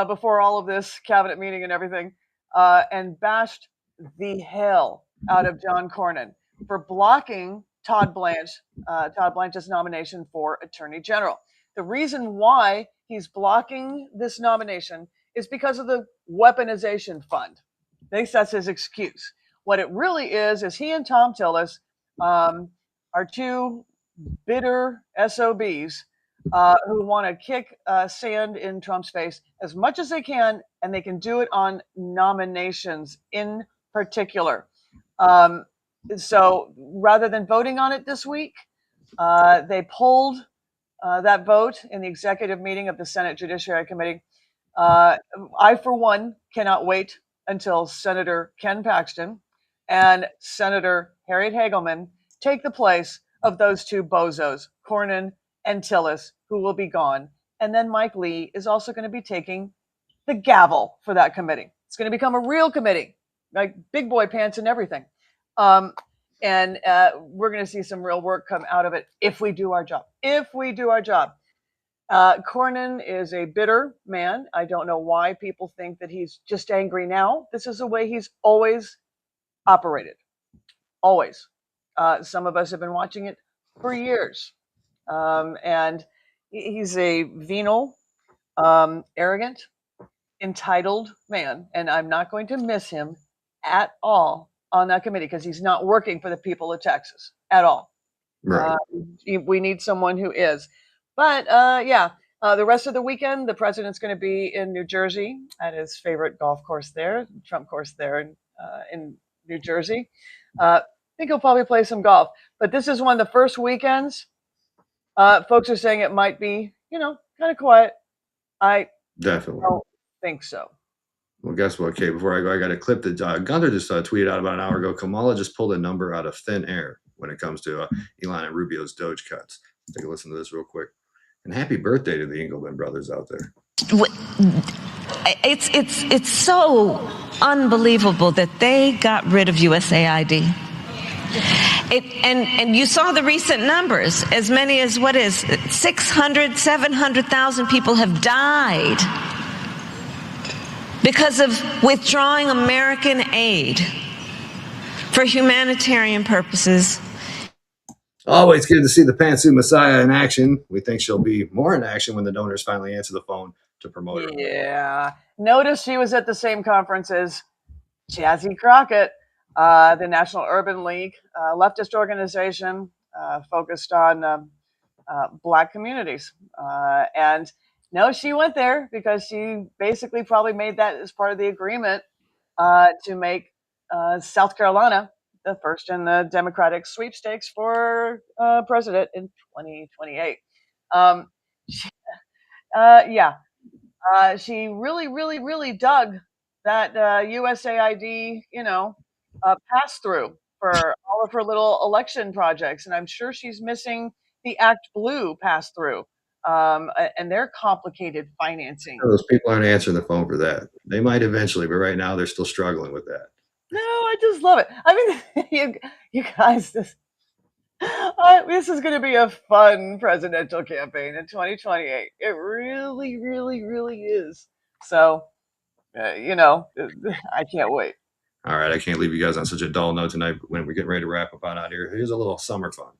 before all of this cabinet meeting and everything, and bashed the hell out of John Cornyn for blocking Todd Blanche's nomination for Attorney General. The reason why he's blocking this nomination is because of the weaponization fund. That's his excuse. What it really is he and Tom Tillis are two bitter SOBs who want to kick sand in Trump's face as much as they can, and they can do it on nominations in particular. So rather than voting on it this week, they pulled that vote in the executive meeting of the Senate Judiciary Committee. I, for one, cannot wait until Senator Ken Paxton and Senator Harriet Hagelman take the place of those two bozos, Cornyn and Tillis, who will be gone. And then Mike Lee is also going to be taking the gavel for that committee. It's going to become a real committee, like big boy pants and everything. And we're going to see some real work come out of it if we do our job. Cornyn is a bitter man. I don't know why people think that he's just angry now. This is the way he's always operated. Always. Some of us have been watching it for years. And he's a venal, arrogant, entitled man. And I'm not going to miss him at all on that committee because he's not working for the people of Texas at all. Right. We need someone who is. But the rest of the weekend, the president's going to be in New Jersey at his favorite golf course there, Trump course there in New Jersey. I think he'll probably play some golf. But this is one of the first weekends. Folks are saying it might be, kind of quiet. I Definitely don't think so. Well, guess what, Kate? Before I go, I got a clip that Gunther just tweeted out about an hour ago. Kamala just pulled a number out of thin air when it comes to Elon and Rubio's Doge cuts. Take a listen to this real quick. And happy birthday to the Engelman brothers out there. It's so unbelievable that they got rid of USAID. And you saw the recent numbers. As many as 600, 700,000 people have died because of withdrawing American aid for humanitarian purposes. Always good to see the Pantsuit Messiah in action. We think she'll be more in action when the donors finally answer the phone to promote her. Yeah. Notice she was at the same conference as Jazzy Crockett, the National Urban League, leftist organization focused on Black communities. And no, she went there because she basically probably made that as part of the agreement to make South Carolina the first in the Democratic sweepstakes for president in 2028. She really, really, really dug that USAID, pass through for all of her little election projects. And I'm sure she's missing the Act Blue pass through and their complicated financing. Those people aren't answering the phone for that. They might eventually, but right now they're still struggling with that. No, I just love it. I mean, you guys, this is going to be a fun presidential campaign in 2028. It really, really, really is. So, I can't wait. All right, I can't leave you guys on such a dull note tonight when we're getting ready to wrap up on out here. Here's a little summer fun.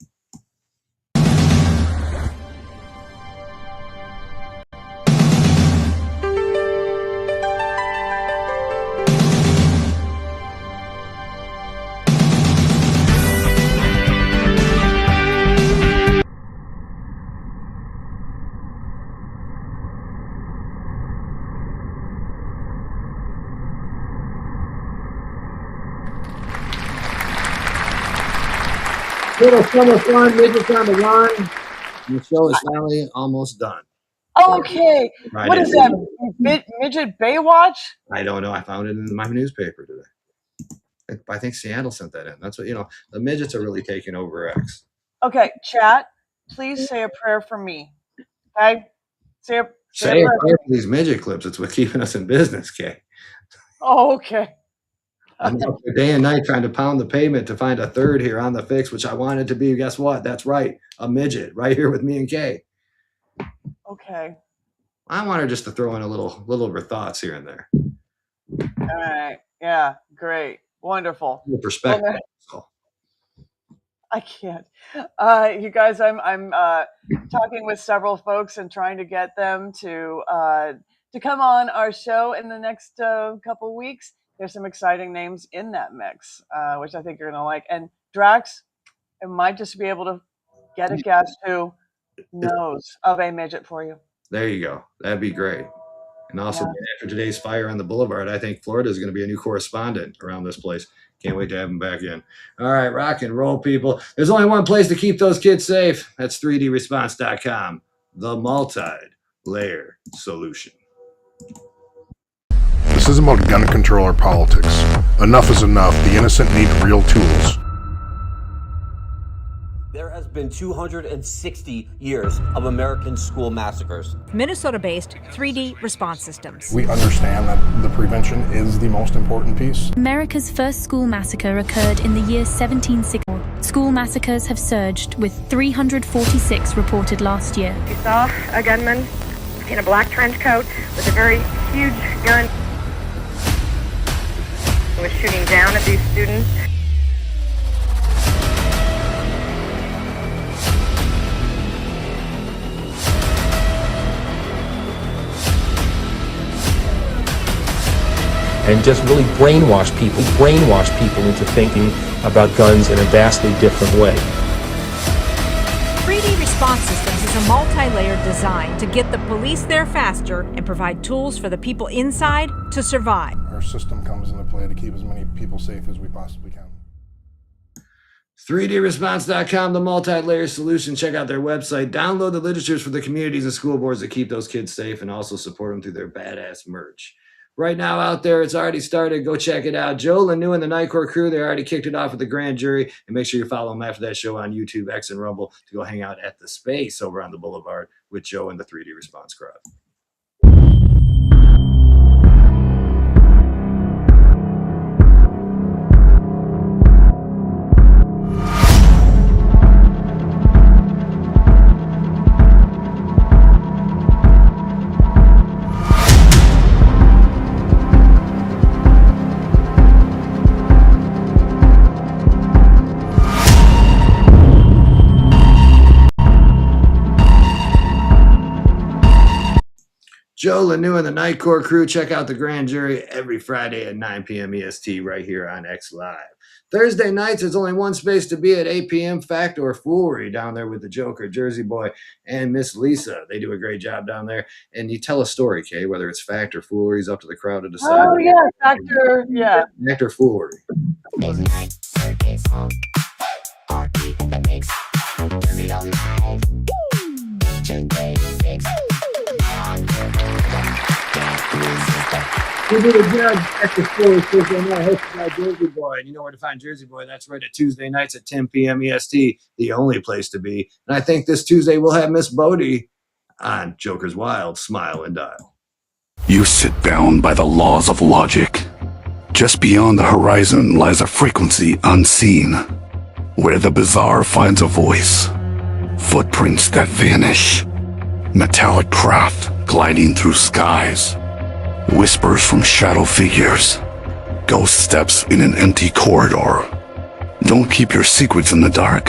Little summer fun, midgets on the run. And the show is finally almost done. Okay. Right What in. is that? Midget Baywatch? I don't know. I found it in my newspaper today. I think Seattle sent that in. That's what, the midgets are really taking over X. Okay, chat, please say a prayer for me. Okay? Say a Say prayer. for these midget clips. It's what's keeping us in business, Kay. Oh, okay. I'm up there day and night trying to pound the pavement to find a third here on the fix, which I wanted to be. Guess what? That's right. A midget right here with me and Kay. Okay. I want her just to throw in a little of her thoughts here and there. All right. Yeah, great. Wonderful. The perspective. I can't. You guys, I'm talking with several folks and trying to get them to come on our show in the next couple weeks. There's some exciting names in that mix, which I think you're gonna like. And Drax, I might just be able to get a guest who knows of a midget for you. There you go. That'd be great. And also, after today's fire on the boulevard, I think Florida is going to be a new correspondent around this place. Can't wait to have him back in. All right, rock and roll, people. There's only one place to keep those kids safe. That's 3dresponse.com, the multi-layer solution. This isn't about gun control or politics. Enough is enough. The innocent need real tools. There has been 260 years of American school massacres. Minnesota-based 3D Response Systems. We understand that the prevention is the most important piece. America's first school massacre occurred in the year 1760. School massacres have surged, with 346 reported last year. We saw a gunman in a black trench coat with a very huge gun. He was shooting down at these students. And just really brainwash people into thinking about guns in a vastly different way. 3D Response Systems is a multi-layered design to get the police there faster and provide tools for the people inside to survive. Our system comes into play to keep as many people safe as we possibly can. 3dresponse.com, the multi-layer solution. Check out their website. Download the literatures for the communities and school boards that keep those kids safe, and also support them through their badass merch. Right now out there, it's already started. Go check it out. Joe Lanu and the Night Court crew, they already kicked it off with the grand jury. And make sure you follow them after that show on YouTube, X, and Rumble to go hang out at the space over on the boulevard with Joe and the 3D Response crowd. Joe Lanu and the Night Court crew. Check out the grand jury every Friday at 9 p.m. EST right here on X Live. Thursday nights, there's only one space to be at 8 p.m. Fact or Foolery down there with the Joker, Jersey Boy, and Miss Lisa. They do a great job down there. And you tell a story, Kay, whether it's fact or foolery is up to the crowd to decide. Oh, yeah, Dr. Yeah. Fact or foolery. We do a judge at the Foolery Tuesday night, hosted by Jersey Boy. And you know where to find Jersey Boy. That's right at Tuesday nights at 10 p.m. EST, the only place to be. And I think this Tuesday we'll have Miss Bodie on Joker's Wild Smile and Dial. You sit bound by the laws of logic. Just beyond the horizon lies a frequency unseen, where the bizarre finds a voice, footprints that vanish, metallic craft gliding through skies, whispers from shadow figures, ghost steps in an empty corridor. Don't keep your secrets in the dark.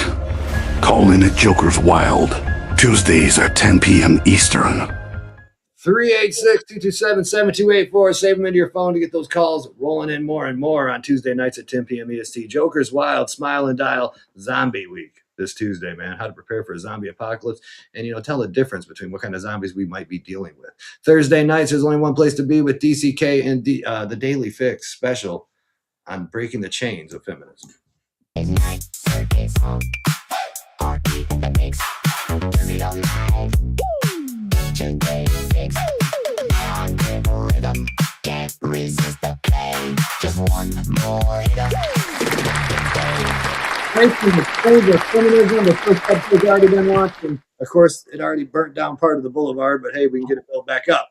Call in at Joker's Wild, Tuesdays at 10 p.m. Eastern. 386-227-7284. Save them into your phone to get those calls rolling in more and more on Tuesday nights at 10 p.m. EST. Joker's Wild, Smile and Dial, Zombie Week this Tuesday, man. How to prepare for a zombie apocalypse and, tell the difference between what kind of zombies we might be dealing with. Thursday nights, there's only one place to be with DCK and the Daly Fix special on breaking the chains of feminism. in the mix. Turn it on loud. Daly Fix. On the rhythm. Can't resist the play. Just one more hit. The feminism, the first episode's already been launched, and of course, it already burnt down part of the boulevard, but hey, we can get it built back up.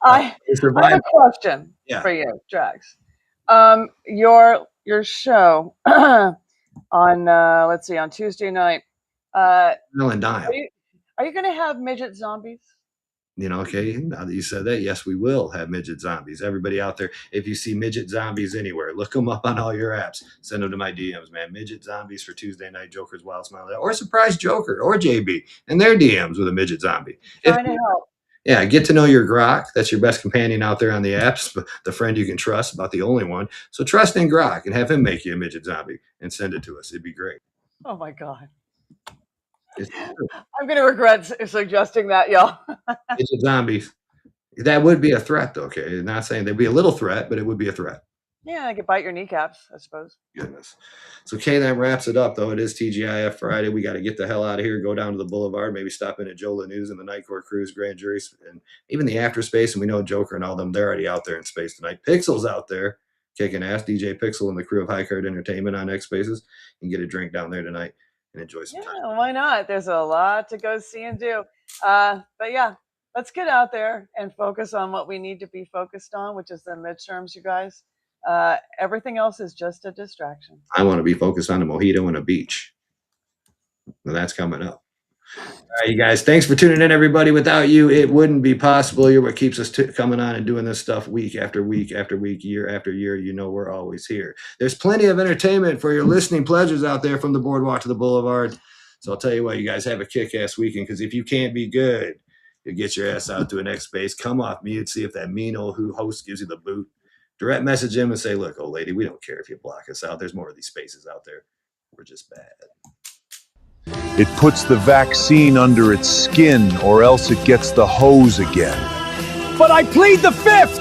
I have a question for you, Drax. Your show on let's see, on Tuesday night. Ellen Dime. Are you going to have midget zombies? You know, okay, now that you said that, yes, we will have midget zombies. Everybody out there, if you see midget zombies anywhere, look them up on all your apps. Send them to my DMs, man. Midget zombies for Tuesday night, Joker's Wild Smile, or Surprise Joker, or JB, and their DMs with a midget zombie. Trying to help. Yeah, get to know your Grok. That's your best companion out there on the apps, the friend you can trust, about the only one. So trust in Grok and have him make you a midget zombie and send it to us. It'd be great. Oh, my God. I'm going to regret suggesting that, y'all. Midget zombies. That would be a threat, though, okay? Not saying they'd be a little threat, but it would be a threat. Yeah, I could bite your kneecaps, I suppose. Goodness. So, Kay, that wraps it up, though. It is TGIF Friday. We got to get the hell out of here, go down to the boulevard, maybe stop in at Jola News and the Night Court Cruise, Grand Jury, and even the After Space. And we know Joker and all them, they're already out there in space tonight. Pixel's out there kicking ass. DJ Pixel and the crew of High Card Entertainment on X Spaces. You can get a drink down there tonight and enjoy some time. Yeah, why not? There's a lot to go see and do. But yeah, let's get out there and focus on what we need to be focused on, which is the midterms, you guys. Everything else is just a distraction. I want to be focused on a mojito and a beach. Well, that's coming up. All right, you guys, thanks for tuning in, everybody. Without you, it wouldn't be possible. You're what keeps us coming on and doing this stuff week after week after week, year after year. You know we're always here. There's plenty of entertainment for your listening pleasures out there from the boardwalk to the boulevard. So I'll tell you what, you guys have a kick-ass weekend, because if you can't be good, you get your ass out to an X Space. Come off mute, see if that mean old host gives you the boot. Direct message him and say, look, old lady, we don't care if you block us out. There's more of these spaces out there. We're just bad. It puts the vaccine under its skin, or else it gets the hose again. But I plead the fifth!